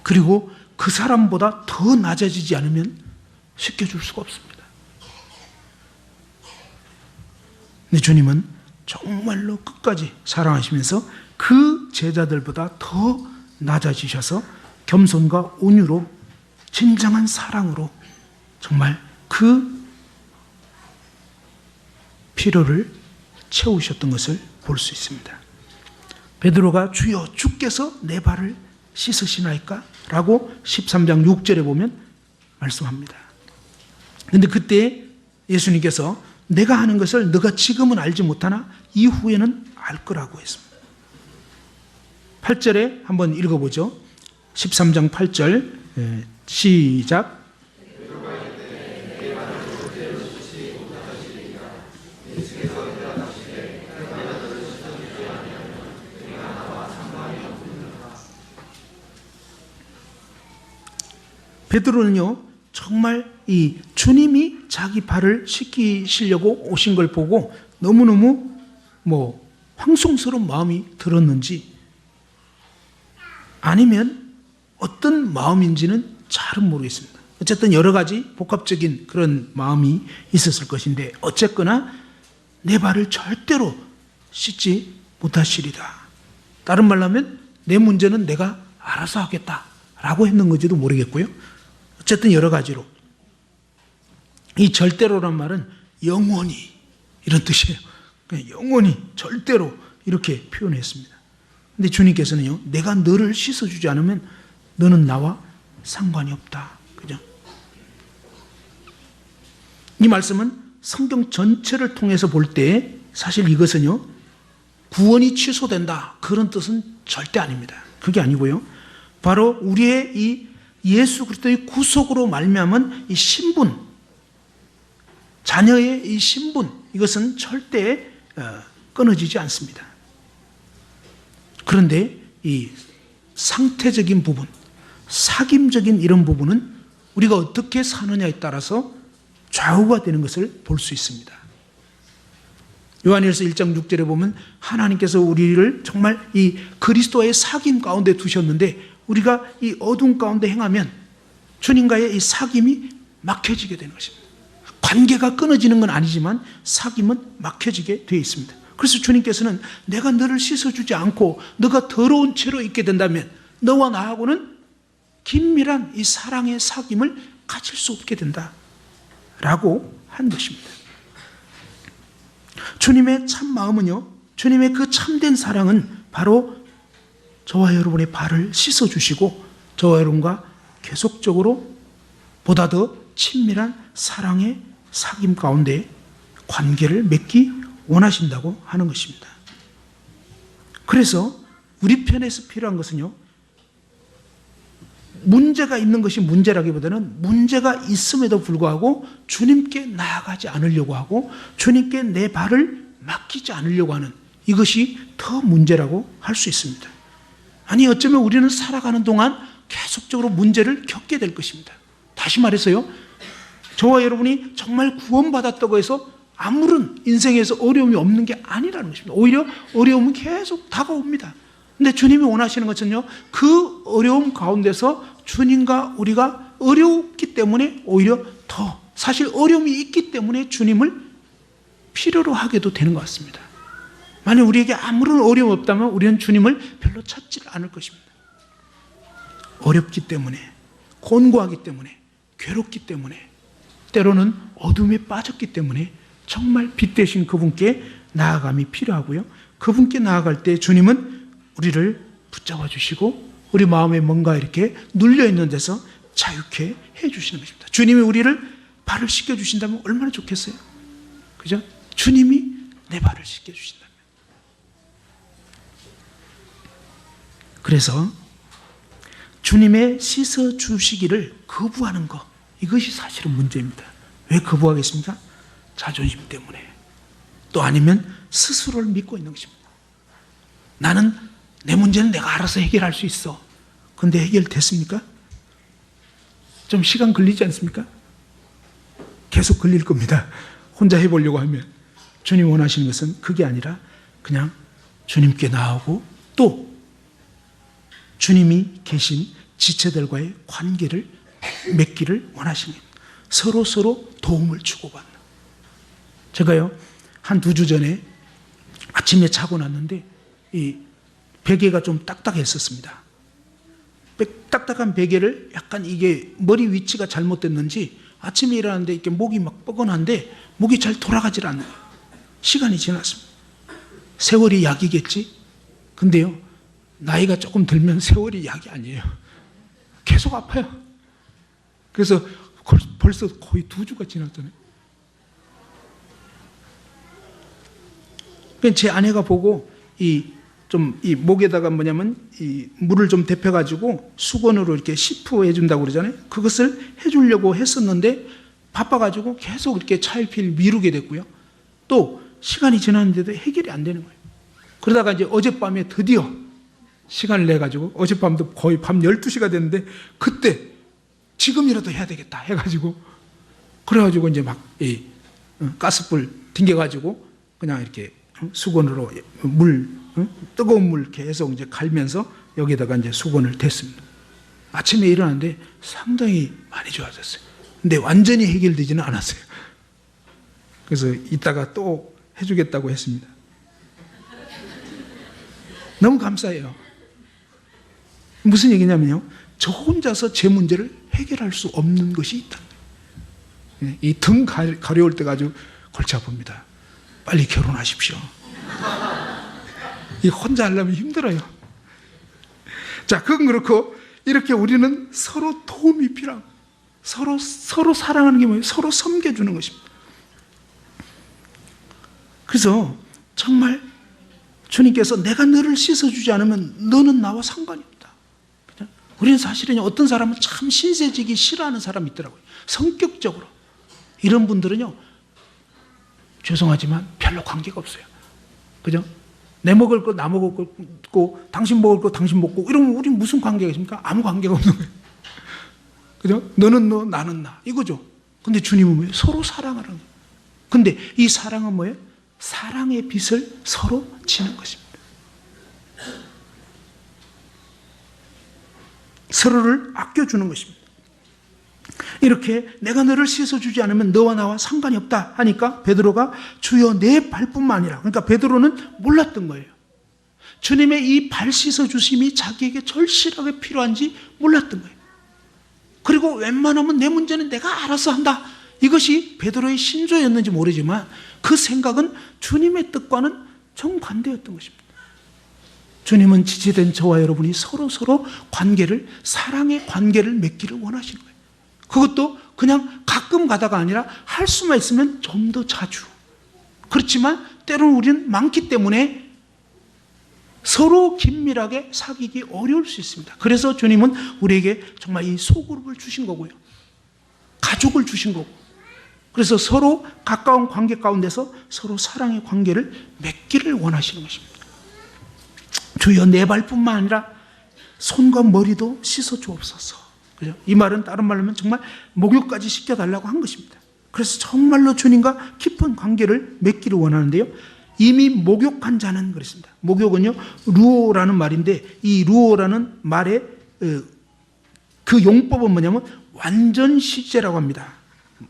그리고 그 사람보다 더 낮아지지 않으면 씻겨줄 수가 없습니다. 근데 주님은 정말로 끝까지 사랑하시면서 그 제자들보다 더 낮아지셔서 겸손과 온유로 진정한 사랑으로 정말 그 필요를 채우셨던 것을 볼 수 있습니다. 베드로가 주여 주께서 내 발을 씻으시나이까? 라고 13장 6절에 보면 말씀합니다. 그런데 그때 예수님께서 내가 하는 것을 너가 지금은 알지 못하나 이후에는 알 거라고 했습니다. 8절에 한번 읽어보죠. 13장 8절 시작. 베드로는요, 정말 이 주님이 자기 발을 씻기시려고 오신 걸 보고 너무너무 황송스러운 마음이 들었는지 아니면 어떤 마음인지는 잘은 모르겠습니다. 어쨌든 여러 가지 복합적인 그런 마음이 있었을 것인데 어쨌거나 내 발을 절대로 씻지 못하시리다. 다른 말로 하면 내 문제는 내가 알아서 하겠다라고 했는 건지도 모르겠고요. 어쨌든 여러 가지로 이 절대로란 말은 영원히 이런 뜻이에요. 그냥 영원히 절대로 이렇게 표현했습니다. 근데 주님께서는요, 내가 너를 씻어주지 않으면 너는 나와 상관이 없다. 그죠? 이 말씀은 성경 전체를 통해서 볼 때 사실 이것은요, 구원이 취소된다, 그런 뜻은 절대 아닙니다. 그게 아니고요, 바로 우리의 이 예수 그리스도의 구속으로 말미암은 이 신분, 자녀의 이 신분, 이것은 절대 끊어지지 않습니다. 그런데 이 상태적인 부분, 사김적인 이런 부분은 우리가 어떻게 사느냐에 따라서 좌우가 되는 것을 볼 수 있습니다. 요한일서 1장 6절에 보면 하나님께서 우리를 정말 이 그리스도의 사귐 가운데 두셨는데 우리가 이 어둠 가운데 행하면 주님과의 이 사귐이 막혀지게 되는 것입니다. 관계가 끊어지는 건 아니지만 사귐은 막혀지게 되어 있습니다. 그래서 주님께서는 내가 너를 씻어주지 않고 너가 더러운 채로 있게 된다면 너와 나하고는 긴밀한 이 사랑의 사귐을 가질 수 없게 된다 라고 한 것입니다. 주님의 참 마음은요, 주님의 그 참된 사랑은 바로 저와 여러분의 발을 씻어주시고 저와 여러분과 계속적으로 보다 더 친밀한 사랑의 사귐 가운데 관계를 맺기 원하신다고 하는 것입니다. 그래서 우리 편에서 필요한 것은요, 문제가 있는 것이 문제라기보다는 문제가 있음에도 불구하고 주님께 나아가지 않으려고 하고 주님께 내 발을 맡기지 않으려고 하는 이것이 더 문제라고 할 수 있습니다. 아니, 어쩌면 우리는 살아가는 동안 계속적으로 문제를 겪게 될 것입니다. 다시 말해서요, 저와 여러분이 정말 구원받았다고 해서 아무런 인생에서 어려움이 없는 게 아니라는 것입니다. 오히려 어려움은 계속 다가옵니다. 근데 주님이 원하시는 것은요, 그 어려움 가운데서 주님과 우리가 어려웠기 때문에 오히려 더 사실 어려움이 있기 때문에 주님을 필요로 하게도 되는 것 같습니다. 만약 우리에게 아무런 어려움 없다면 우리는 주님을 별로 찾지 않을 것입니다. 어렵기 때문에, 곤고하기 때문에, 괴롭기 때문에, 때로는 어둠에 빠졌기 때문에 정말 빛 되신 그분께 나아감이 필요하고요, 그분께 나아갈 때 주님은 우리를 붙잡아 주시고 우리 마음에 뭔가 이렇게 눌려있는 데서 자유케 해주시는 것입니다. 주님이 우리를 발을 씻겨주신다면 얼마나 좋겠어요? 그죠? 주님이 내 발을 씻겨주신다면. 그래서 주님의 씻어주시기를 거부하는 것, 이것이 사실은 문제입니다. 왜 거부하겠습니까? 자존심 때문에, 또 아니면 스스로를 믿고 있는 것입니다. 나는 내 문제는 내가 알아서 해결할 수 있어. 근데 해결됐습니까? 좀 시간 걸리지 않습니까? 계속 걸릴 겁니다. 혼자 해보려고 하면. 주님 원하시는 것은 그게 아니라 그냥 주님께 나오고 또 주님이 계신 지체들과의 관계를 맺기를 원하시는 겁니다. 서로 도움을 주고받는. 제가요, 한 2주 전에 아침에 자고 났는데 이 베개가 좀 딱딱했었습니다. 딱딱한 베개를 약간 이게 머리 위치가 잘못됐는지 아침에 일어났는데 이렇게 목이 막 뻐근한데 목이 잘 돌아가질 않아요. 시간이 지났습니다. 세월이 약이겠지? 근데요, 나이가 조금 들면 세월이 약이 아니에요. 계속 아파요. 그래서 벌써 거의 2주가 지났잖아요. 제 아내가 보고 이 목에다가 뭐냐면 이 물을 좀 데펴가지고 수건으로 이렇게 시프해 준다고 그러잖아요. 그것을 해주려고 했었는데 바빠가지고 계속 이렇게 차일피일 미루게 됐고요. 또 시간이 지났는데도 해결이 안 되는 거예요. 그러다가 이제 어젯밤에 드디어 시간을 내가지고 어젯밤도 거의 밤 12시가 됐는데 그때 지금이라도 해야 되겠다 해가지고 그래가지고 이제 막 가스불 튕겨가지고 그냥 이렇게 수건으로 뜨거운 물 계속 이제 갈면서 여기다가 이제 수건을 댔습니다. 아침에 일어났는데 상당히 많이 좋아졌어요. 근데 완전히 해결되지는 않았어요. 그래서 이따가 또 해주겠다고 했습니다. 너무 감사해요. 무슨 얘기냐면요, 저 혼자서 제 문제를 해결할 수 없는 것이 있다. 이 등 가려울 때가 아주 골치 아픕니다. 빨리 결혼하십시오. 이 혼자 하려면 힘들어요. 자, 그건 그렇고, 이렇게 우리는 서로 도움이 필요합니다. 서로 사랑하는 게 뭐예요? 서로 섬겨주는 것입니다. 그래서 정말 주님께서 내가 너를 씻어주지 않으면 너는 나와 상관이 없다. 우리는 사실은 어떤 사람은 참 신세지기 싫어하는 사람이 있더라고요. 성격적으로. 이런 분들은요, 죄송하지만 별로 관계가 없어요. 그죠? 내 먹을 거 나 먹고, 당신 먹을 거 당신 먹고, 이러면 우리 무슨 관계가 있습니까? 아무 관계가 없는 거예요. 그죠? 너는 너, 나는 나. 이거죠. 근데 주님은 뭐예요? 서로 사랑하는 거예요. 근데 이 사랑은 뭐예요? 사랑의 빛을 서로 지는 것입니다. 서로를 아껴주는 것입니다. 이렇게 내가 너를 씻어주지 않으면 너와 나와 상관이 없다 하니까 베드로가 주여 내 발뿐만 아니라, 그러니까 베드로는 몰랐던 거예요. 주님의 이 발 씻어주심이 자기에게 절실하게 필요한지 몰랐던 거예요. 그리고 웬만하면 내 문제는 내가 알아서 한다. 이것이 베드로의 신조였는지 모르지만 그 생각은 주님의 뜻과는 정반대였던 것입니다. 주님은 지체된 저와 여러분이 서로 관계를, 사랑의 관계를 맺기를 원하시는 거예요. 그것도 그냥 가끔 가다가 아니라 할 수만 있으면 좀 더 자주. 그렇지만 때로는 우리는 많기 때문에 서로 긴밀하게 사귀기 어려울 수 있습니다. 그래서 주님은 우리에게 정말 이 소그룹을 주신 거고요. 가족을 주신 거고. 그래서 서로 가까운 관계 가운데서 서로 사랑의 관계를 맺기를 원하시는 것입니다. 주여 내 발뿐만 아니라 손과 머리도 씻어 주옵소서. 그죠? 이 말은 다른 말로 하면 정말 목욕까지 시켜달라고 한 것입니다. 그래서 정말로 주님과 깊은 관계를 맺기를 원하는데요. 이미 목욕한 자는 그랬습니다. 목욕은요, 루오라는 말인데 이 루오라는 말의 그 용법은 뭐냐면 완전시제라고 합니다.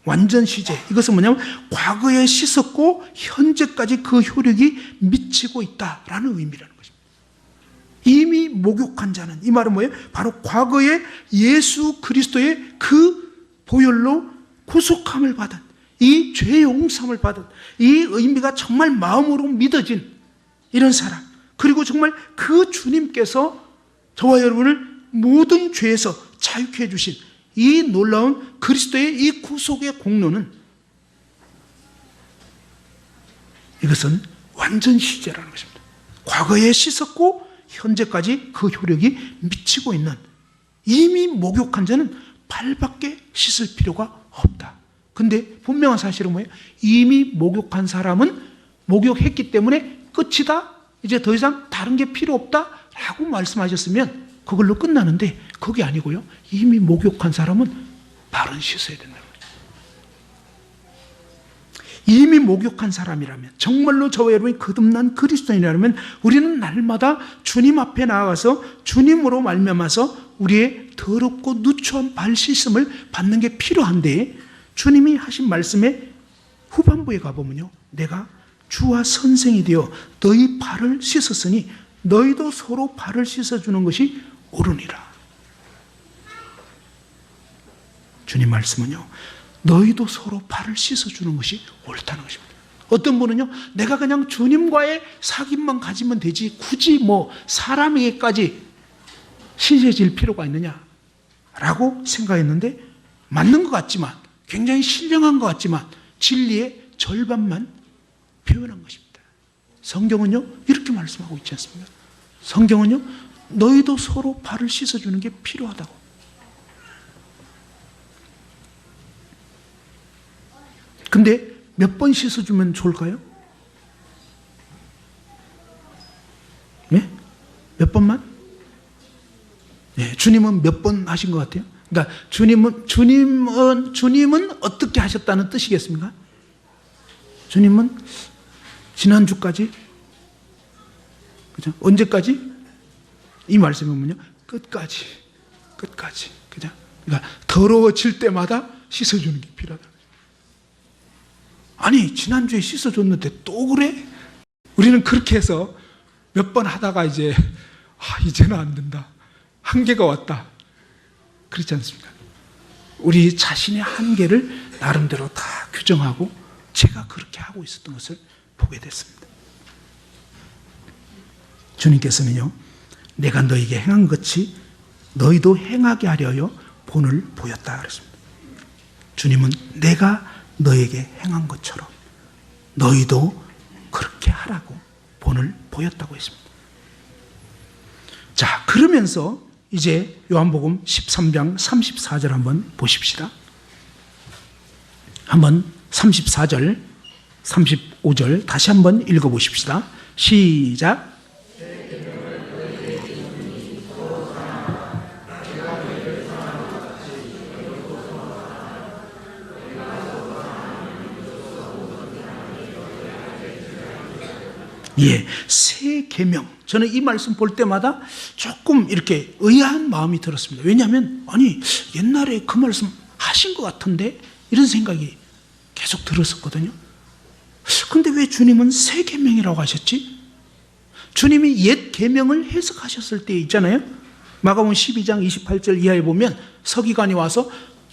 완전시제. 이것은 뭐냐면 과거에 씻었고 현재까지 그 효력이 미치고 있다라는 의미라는 것입니다. 이미 목욕한 자는, 이 말은 뭐예요? 바로 과거에 예수 그리스도의 그 보혈로 구속함을 받은, 이 죄 용서함을 받은, 이 의미가 정말 마음으로 믿어진 이런 사람, 그리고 정말 그 주님께서 저와 여러분을 모든 죄에서 자유케 해주신 이 놀라운 그리스도의 이 구속의 공로는, 이것은 완전시제라는 것입니다. 과거에 씻었고 현재까지 그 효력이 미치고 있는, 이미 목욕한 자는 발밖에 씻을 필요가 없다. 근데 분명한 사실은 뭐예요? 이미 목욕한 사람은 목욕했기 때문에 끝이다, 이제 더 이상 다른 게 필요 없다 라고 말씀하셨으면 그걸로 끝나는데 그게 아니고요, 이미 목욕한 사람은 발은 씻어야 된다는 거죠. 이미 목욕한 사람이라면, 정말로 저와 여러분이 거듭난 그리스도인이라면 우리는 날마다 주님 앞에 나아가서 주님으로 말미암아서 우리의 더럽고 누추한 발 씻음을 받는 게 필요한데, 주님이 하신 말씀의 후반부에 가보면요, 내가 주와 선생이 되어 너희 발을 씻었으니 너희도 서로 발을 씻어주는 것이 옳으니라. 주님 말씀은요, 너희도 서로 발을 씻어주는 것이 옳다는 것입니다. 어떤 분은요, 내가 그냥 주님과의 사귐만 가지면 되지 굳이 뭐 사람에게까지 신세질 필요가 있느냐라고 생각했는데, 맞는 것 같지만, 굉장히 신령한 것 같지만 진리의 절반만 표현한 것입니다. 성경은요, 이렇게 말씀하고 있지 않습니까? 성경은요, 너희도 서로 발을 씻어주는 게 필요하다고. 근데 몇 번 씻어주면 좋을까요? 네? 몇 번만? 네, 주님은 몇 번 하신 것 같아요? 그러니까 주님은 어떻게 하셨다는 뜻이겠습니까? 주님은 지난주까지, 그죠? 언제까지? 이 말씀이면요, 끝까지. 그죠? 그러니까 더러워질 때마다 씻어주는 게 필요하다. 아니, 지난주에 씻어줬는데 또 그래? 우리는 그렇게 해서 몇 번 하다가 이제는 안 된다. 한계가 왔다. 그렇지 않습니까? 우리 자신의 한계를 나름대로 다 규정하고 제가 그렇게 하고 있었던 것을 보게 됐습니다. 주님께서는요, 내가 너에게 행한 것이 너희도 행하게 하려여 본을 보였다 그랬습니다. 주님은 내가 너에게 행한 것처럼 너희도 그렇게 하라고 본을 보였다고 했습니다. 자, 그러면서 이제 요한복음 13장 34절 한번 보십시다. 한번 34절, 35절 다시 한번 읽어보십시다. 시작. 예, 새 계명. 저는 이 말씀 볼 때마다 조금 이렇게 의아한 마음이 들었습니다. 왜냐하면 아니 옛날에 그 말씀 하신 것 같은데 이런 생각이 계속 들었었거든요. 근데 왜 주님은 새 계명이라고 하셨지? 주님이 옛 계명을 해석하셨을 때 있잖아요. 마가복음 12장 28절 이하에 보면 서기관이 와서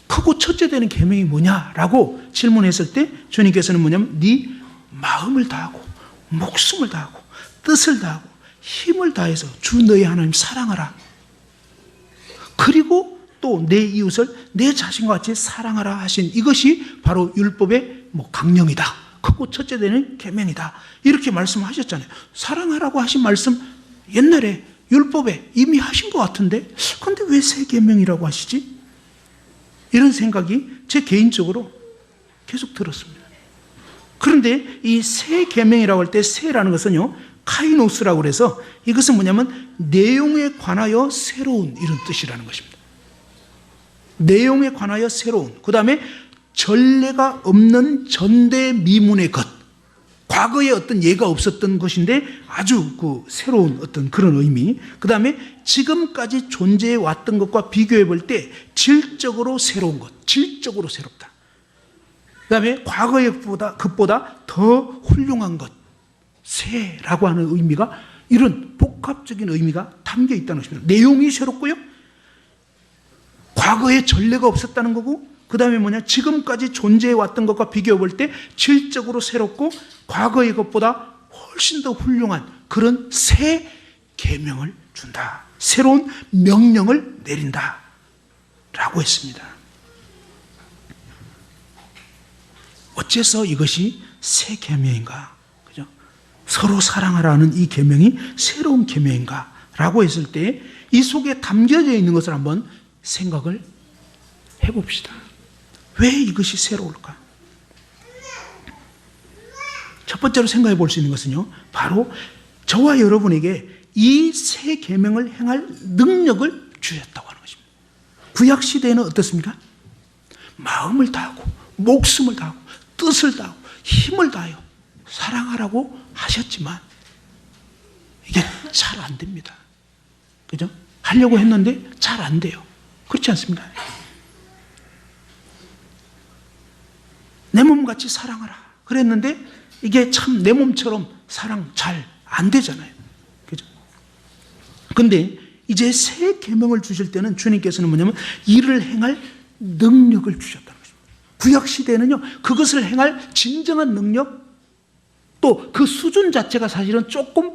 크고 첫째 되는 계명이 뭐냐라고 질문했을 때 주님께서는 뭐냐면 네 마음을 다하고 목숨을 다하고 뜻을 다하고 힘을 다해서 주 너의 하나님 사랑하라. 그리고 또 내 이웃을 내 자신과 같이 사랑하라 하신 이것이 바로 율법의 강령이다. 크고 첫째 되는 계명이다. 이렇게 말씀하셨잖아요. 사랑하라고 하신 말씀 옛날에 율법에 이미 하신 것 같은데 근데 왜 새 계명이라고 하시지? 이런 생각이 제 개인적으로 계속 들었습니다. 그런데 이 새 계명이라고 할 때 새라는 것은요 카이노스라고 그래서 이것은 뭐냐면 내용에 관하여 새로운 이런 뜻이라는 것입니다. 내용에 관하여 새로운, 그 다음에 전례가 없는 전대미문의 것, 과거에 어떤 예가 없었던 것인데 아주 그 새로운 어떤 그런 의미, 그 다음에 지금까지 존재해 왔던 것과 비교해 볼 때 질적으로 새로운 것, 질적으로 새롭다. 그 다음에 과거의 것보다 더 훌륭한 것, 새라고 하는 의미가 이런 복합적인 의미가 담겨 있다는 것입니다. 내용이 새롭고요. 과거에 전례가 없었다는 거고 그 다음에 뭐냐 지금까지 존재해 왔던 것과 비교해 볼 때 질적으로 새롭고 과거의 것보다 훨씬 더 훌륭한 그런 새 계명을 준다. 새로운 명령을 내린다 라고 했습니다. 어째서 이것이 새 계명인가? 그죠? 서로 사랑하라는 이 계명이 새로운 계명인가? 라고 했을 때 이 속에 담겨져 있는 것을 한번 생각을 해봅시다. 왜 이것이 새로울까? 첫 번째로 생각해 볼 수 있는 것은요, 바로 저와 여러분에게 이 새 계명을 행할 능력을 주셨다고 하는 것입니다. 구약 시대에는 어떻습니까? 마음을 다하고 목숨을 다하고 뜻을 다하고 힘을 다하여 사랑하라고 하셨지만 이게 잘 안 됩니다. 그죠? 하려고 했는데 잘 안 돼요. 그렇지 않습니까? 내 몸같이 사랑하라 그랬는데 이게 참 내 몸처럼 사랑 잘 안 되잖아요. 그죠? 근데 이제 새 계명을 주실 때는 주님께서는 뭐냐면 이를 행할 능력을 주셨다는 것입니다. 구약 시대에는요 그것을 행할 진정한 능력 또 그 수준 자체가 사실은 조금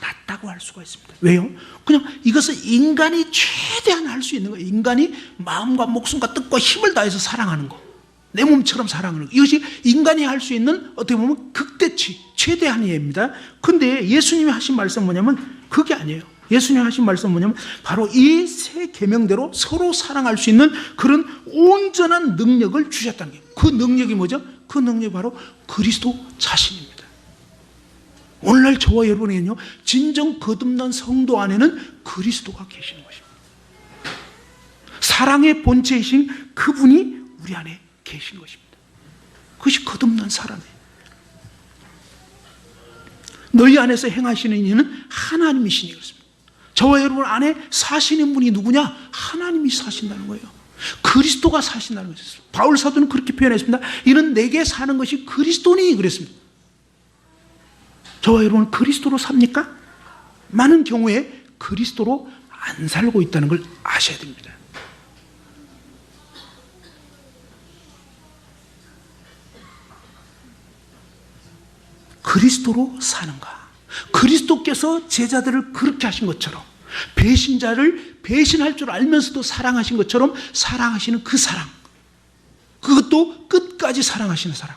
낮다고 할 수가 있습니다. 왜요? 그냥 이것을 인간이 최대한 할 수 있는 거예요. 인간이 마음과 목숨과 뜻과 힘을 다해서 사랑하는 거, 내 몸처럼 사랑하는 거, 이것이 인간이 할 수 있는 어떻게 보면 극대치 최대한의 예입니다. 근데 예수님이 하신 말씀은 뭐냐면 그게 아니에요. 예수님이 하신 말씀은 뭐냐면 바로 이 새 계명대로 서로 사랑할 수 있는 그런 온전한 능력을 주셨다는 거예요. 그 능력이 뭐죠? 그 능력이 바로 그리스도 자신입니다. 오늘날 저와 여러분에게는요 진정 거듭난 성도 안에는 그리스도가 계시는 것입니다. 사랑의 본체이신 그분이 우리 안에 계시는 것입니다. 그것이 거듭난 사람이에요. 너희 안에서 행하시는 이는 하나님이시니 그렇습니다. 저와 여러분 안에 사시는 분이 누구냐? 하나님이 사신다는 거예요. 그리스도가 사신다는 것이었어요. 바울 사도는 그렇게 표현했습니다. 이는 내게 사는 것이 그리스도니 그랬습니다. 저와 여러분은 그리스도로 삽니까? 많은 경우에 그리스도로 안 살고 있다는 걸 아셔야 됩니다. 그리스도로 사는가? 그리스도께서 제자들을 그렇게 하신 것처럼 배신자를 배신할 줄 알면서도 사랑하신 것처럼 사랑하시는 그 사랑, 그것도 끝까지 사랑하시는 사랑,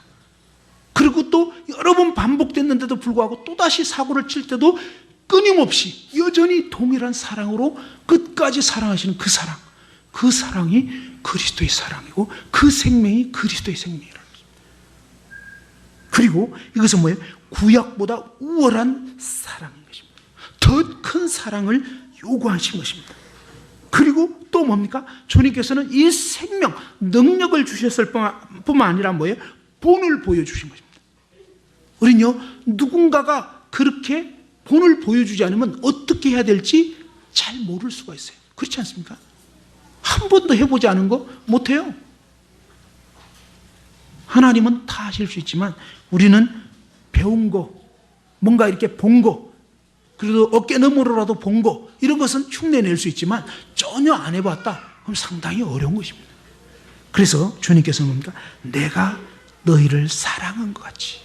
그리고 또 여러 번 반복됐는데도 불구하고 또다시 사고를 칠 때도 끊임없이 여전히 동일한 사랑으로 끝까지 사랑하시는 그 사랑, 그 사랑이 그리스도의 사랑이고 그 생명이 그리스도의 생명이라는 것입니다. 그리고 이것은 뭐예요? 구약보다 우월한 사랑인 것입니다. 더 큰 사랑을 요구하신 것입니다. 그리고 또 뭡니까? 주님께서는 이 생명, 능력을 주셨을 뿐만 아니라 뭐예요? 본을 보여주신 것입니다. 우리는요, 누군가가 그렇게 본을 보여주지 않으면 어떻게 해야 될지 잘 모를 수가 있어요. 그렇지 않습니까? 한 번도 해보지 않은 거 못해요. 하나님은 다 하실 수 있지만 우리는 배운 거, 뭔가 이렇게 본 거, 그래도 어깨 너머로라도 본 거, 이런 것은 흉내낼 수 있지만 전혀 안 해봤다? 그럼 상당히 어려운 것입니다. 그래서 주님께서는 뭡니까? 내가 너희를 사랑한 것 같이,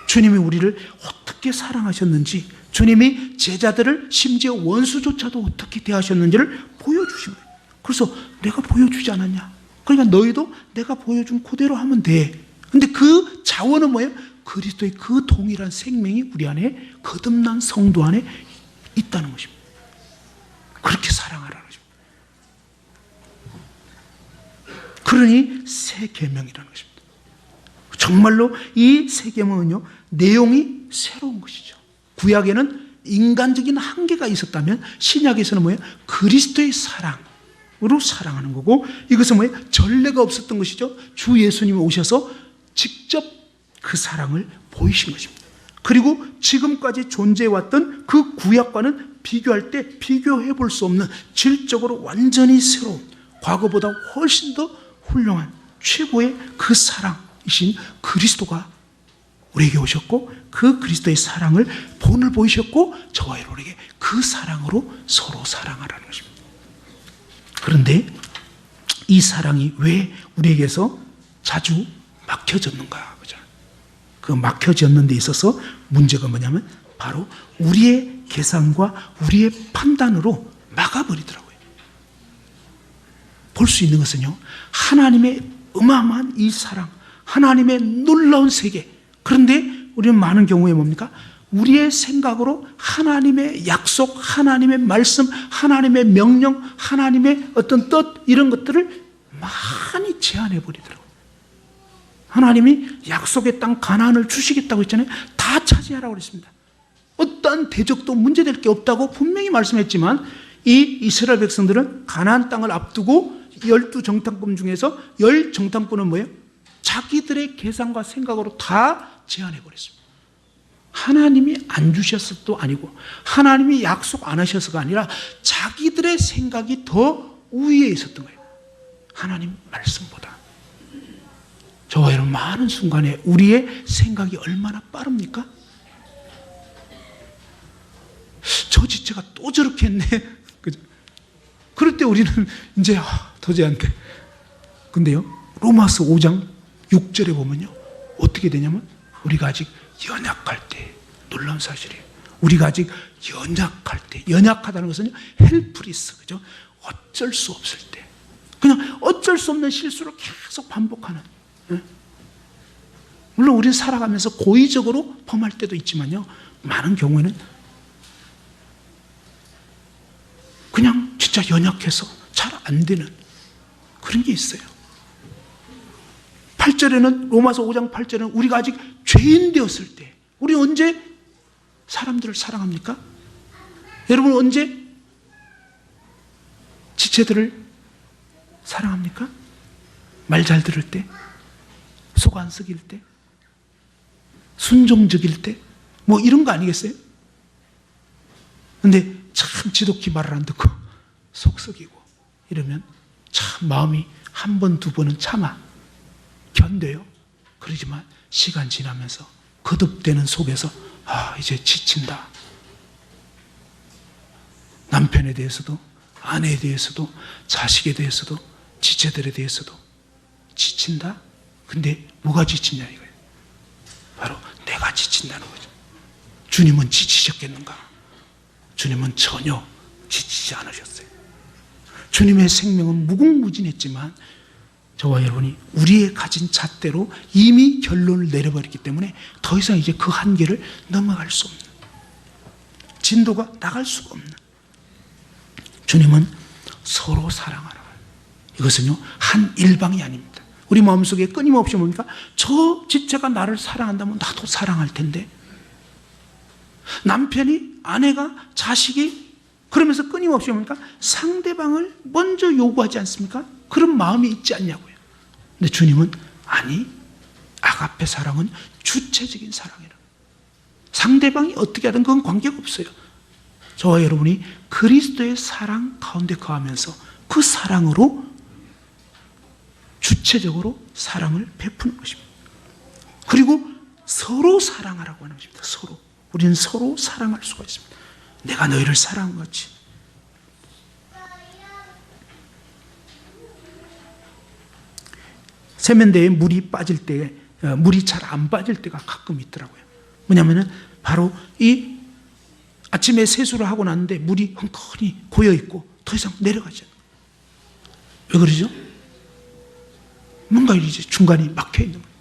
주님이 우리를 어떻게 사랑하셨는지, 주님이 제자들을 심지어 원수조차도 어떻게 대하셨는지를 보여주신 거예요. 그래서 내가 보여주지 않았냐? 그러니까 너희도 내가 보여준 그대로 하면 돼. 근데 그 자원은 뭐예요? 그리스도의 그 동일한 생명이 우리 안에, 거듭난 성도 안에 있다는 것입니다. 그렇게 사랑하라는 것입니다. 그러니 새 계명이라는 것입니다. 정말로 이 새 계명은요, 내용이 새로운 것이죠. 구약에는 인간적인 한계가 있었다면 신약에서는 뭐예요? 그리스도의 사랑으로 사랑하는 거고, 이것은 뭐예요? 전례가 없었던 것이죠. 주 예수님이 오셔서 직접 그 사랑을 보이신 것입니다. 그리고 지금까지 존재해왔던 그 구약과는 비교할 때 비교해 볼 수 없는 질적으로 완전히 새로운, 과거보다 훨씬 더 훌륭한 최고의 그 사랑이신 그리스도가 우리에게 오셨고, 그 그리스도의 사랑을 본을 보이셨고, 저와 여러분에게 그 사랑으로 서로 사랑하라는 것입니다. 그런데 이 사랑이 왜 우리에게서 자주 막혀졌는가? 그죠? 그 막혀졌는 데 있어서 문제가 뭐냐면 바로 우리의 계산과 우리의 판단으로 막아버리더라고요. 볼 수 있는 것은요, 하나님의 어마어마한 이 사랑, 하나님의 놀라운 세계. 그런데 우리는 많은 경우에 뭡니까? 우리의 생각으로 하나님의 약속, 하나님의 말씀, 하나님의 명령, 하나님의 어떤 뜻, 이런 것들을 많이 제한해 버리더라고요. 하나님이 약속의 땅 가나안을 주시겠다고 했잖아요. 다 차지하라고 그랬습니다. 어떠한 대적도 문제될 게 없다고 분명히 말씀했지만, 이 이스라엘 백성들은 가나안 땅을 앞두고 12정탐꾼 중에서 10정탐꾼은 뭐예요? 자기들의 계산과 생각으로 다 제한해 버렸습니다. 하나님이 안 주셨어도 아니고 하나님이 약속 안 하셔서가 아니라 자기들의 생각이 더 우위에 있었던 거예요. 하나님 말씀보다. 저와 여러분, 많은 순간에 우리의 생각이 얼마나 빠릅니까? 저 지체가 또 저렇게 했네. 그죠? 그럴 때 우리는 이제 도저히 안 돼. 근데요, 로마서 5장 6절에 보면요, 어떻게 되냐면 우리가 아직 연약할 때, 놀라운 사실이에요. 우리가 아직 연약할 때, 연약하다는 것은 헬프리스, 그죠? 어쩔 수 없을 때, 그냥 어쩔 수 없는 실수를 계속 반복하는. 물론 우리는 살아가면서 고의적으로 범할 때도 있지만요, 많은 경우에는 그냥 진짜 연약해서 잘 안 되는 그런 게 있어요. 8절에는, 로마서 5장 8절에는 우리가 아직 죄인 되었을 때, 우리 언제 사람들을 사랑합니까? 여러분, 언제 지체들을 사랑합니까? 말 잘 들을 때, 속 안 썩일 때, 순종적일 때, 뭐 이런 거 아니겠어요? 근데 참 지독히 말을 안 듣고 속 썩이고 이러면 참 마음이 한 번, 두 번은 참아 견뎌요. 그러지만 시간 지나면서 거듭되는 속에서 이제 지친다. 남편에 대해서도, 아내에 대해서도, 자식에 대해서도, 지체들에 대해서도 지친다. 근데 뭐가 지치냐 이거예요. 바로 내가 지친다는 거죠. 주님은 지치셨겠는가? 주님은 전혀 지치지 않으셨어요. 주님의 생명은 무궁무진했지만 저와 여러분이 우리의 가진 잣대로 이미 결론을 내려버렸기 때문에 더 이상 이제 그 한계를 넘어갈 수 없는, 진도가 나갈 수가 없는, 주님은 서로 사랑하라. 이것은요 한 일방이 아닙니다. 우리 마음속에 끊임없이 뭡니까? 저 지체가 나를 사랑한다면 나도 사랑할 텐데, 남편이, 아내가, 자식이 그러면서 끊임없이 뭡니까? 상대방을 먼저 요구하지 않습니까? 그런 마음이 있지 않냐고요. 근데 주님은 아니, 아가페 사랑은 주체적인 사랑이라. 상대방이 어떻게 하든 그건 관계가 없어요. 저와 여러분이 그리스도의 사랑 가운데 거하면서 그 사랑으로 주체적으로 사랑을 베푸는 것입니다. 그리고 서로 사랑하라고 하는 것입니다. 서로. 우리는 서로 사랑할 수가 있습니다. 내가 너희를 사랑한 것 같이. 세면대에 물이 빠질 때, 물이 잘 안 빠질 때가 가끔 있더라고요. 뭐냐면은 바로 이 아침에 세수를 하고 났는데 물이 헝클이 고여있고 더 이상 내려가지 않아요. 왜 그러죠? 뭔가 이제 중간이 막혀 있는 거예요.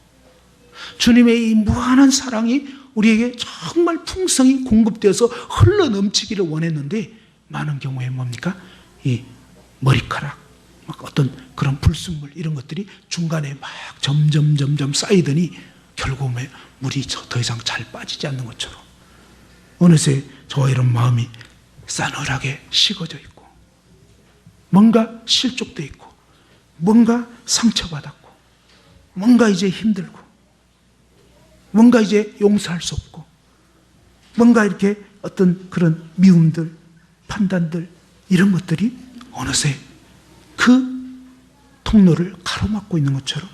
주님의 이 무한한 사랑이 우리에게 정말 풍성히 공급되어서 흘러 넘치기를 원했는데 많은 경우에 뭡니까? 이 머리카락, 막 어떤 그런 불순물 이런 것들이 중간에 막 점점 쌓이더니 결국에 물이 더 이상 잘 빠지지 않는 것처럼 어느새 저와 이런 마음이 싸늘하게 식어져 있고 뭔가 실족되어 있고 뭔가 상처받았고 뭔가 이제 힘들고 뭔가 이제 용서할 수 없고 뭔가 이렇게 어떤 그런 미움들, 판단들 이런 것들이 어느새 그 통로를 가로막고 있는 것처럼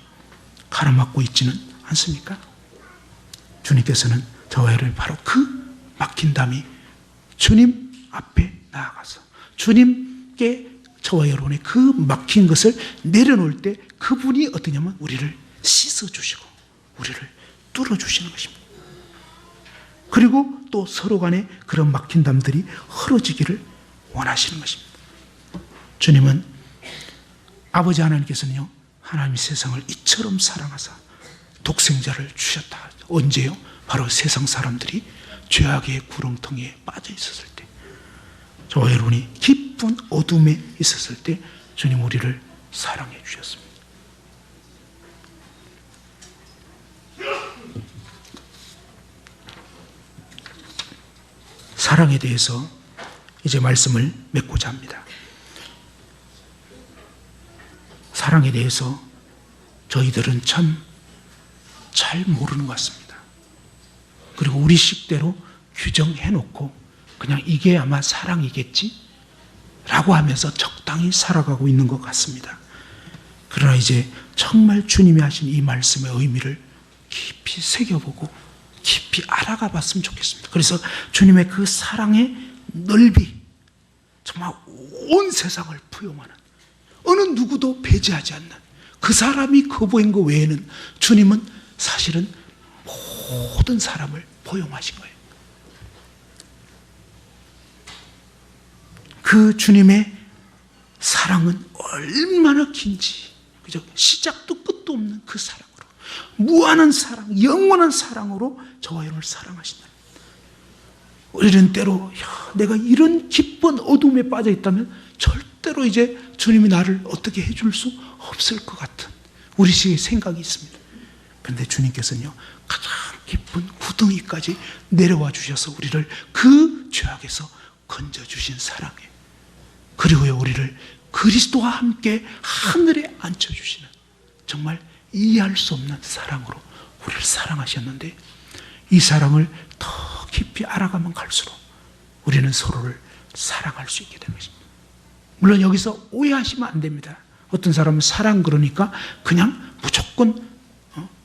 가로막고 있지는 않습니까? 주님께서는 저와 여러분이 바로 그 막힌 담이 주님 앞에 나아가서 주님께 저와 여러분의 그 막힌 것을 내려놓을 때 그분이 어떠냐면 우리를 씻어주시고 우리를 뚫어주시는 것입니다. 그리고 또 서로 간에 그런 막힌 담들이 헐어지기를 원하시는 것입니다. 주님은 아버지 하나님께서는요, 하나님이 세상을 이처럼 사랑하사 독생자를 주셨다. 언제요? 바로 세상 사람들이 죄악의 구렁텅이에 빠져 있었을 때, 저와 여러분이 깊은 어둠에 있었을 때 주님 우리를 사랑해 주셨습니다. 사랑에 대해서 이제 말씀을 맺고자 합니다. 사랑에 대해서 저희들은 참 잘 모르는 것 같습니다. 그리고 우리 식대로 규정해놓고 그냥 이게 아마 사랑이겠지? 라고 하면서 적당히 살아가고 있는 것 같습니다. 그러나 이제 정말 주님이 하신 이 말씀의 의미를 깊이 새겨보고 깊이 알아가 봤으면 좋겠습니다. 그래서 주님의 그 사랑의 넓이, 정말 온 세상을 포용하는, 어느 누구도 배제하지 않는 그 사람이 거부한 것 외에는 주님은 사실은 모든 사람을 포용하신 거예요. 그 주님의 사랑은 얼마나 긴지, 그죠? 시작도 끝도 없는 그 사랑으로, 무한한 사랑, 영원한 사랑으로 저와 여러분을 사랑하신다. 우리는 때로 내가 이런 깊은 어둠에 빠져 있다면 절대로 이제 주님이 나를 어떻게 해줄 수 없을 것 같은 우리 식의 생각이 있습니다. 그런데 주님께서는요, 가장 깊은 구덩이까지 내려와 주셔서 우리를 그 죄악에서 건져주신 사랑에, 그리고요 우리를 그리스도와 함께 하늘에 앉혀주시는 정말 이해할 수 없는 사랑으로 우리를 사랑하셨는데, 이 사랑을 더 깊이 알아가면 갈수록 우리는 서로를 사랑할 수 있게 되는 것입니다. 물론 여기서 오해하시면 안 됩니다. 어떤 사람은 사랑 그러니까 그냥 무조건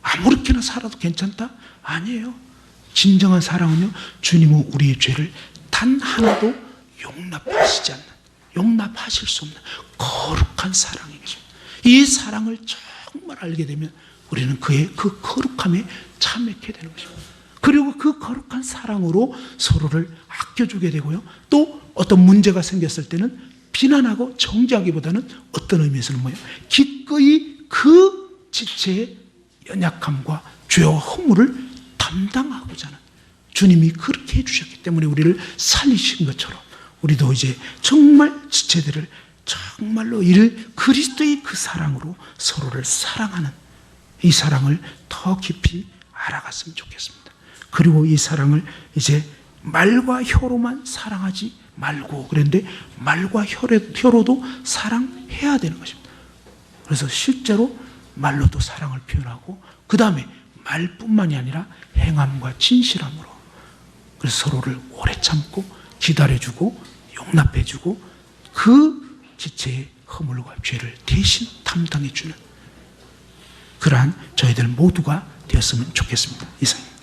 아무렇게나 살아도 괜찮다? 아니에요. 진정한 사랑은요, 주님은 우리의 죄를 단 하나도 용납하시지 않는, 용납하실 수 없는 거룩한 사랑인 것입니다. 이 사랑을 정말 알게 되면 우리는 그의 그 거룩함에 참여하게 되는 것입니다. 그리고 그 거룩한 사랑으로 서로를 아껴주게 되고요. 또 어떤 문제가 생겼을 때는 비난하고 정죄하기보다는 어떤 의미에서는 뭐예요? 기꺼이 그 지체의 연약함과 죄와 허물을 담당하고자 하는, 주님이 그렇게 해주셨기 때문에 우리를 살리신 것처럼 우리도 이제 정말 지체들을 정말로 이를 그리스도의 그 사랑으로 서로를 사랑하는 이 사랑을 더 깊이 알아갔으면 좋겠습니다. 그리고 이 사랑을 이제 말과 혀로만 사랑하지 말고, 그런데 말과 혀로도 사랑해야 되는 것입니다. 그래서 실제로 말로도 사랑을 표현하고, 그 다음에 말뿐만이 아니라 행함과 진실함으로, 그래서 서로를 오래 참고 기다려주고 용납해주고 그 지체의 허물과 죄를 대신 담당해주는 그러한 저희들 모두가 되었으면 좋겠습니다. 이상.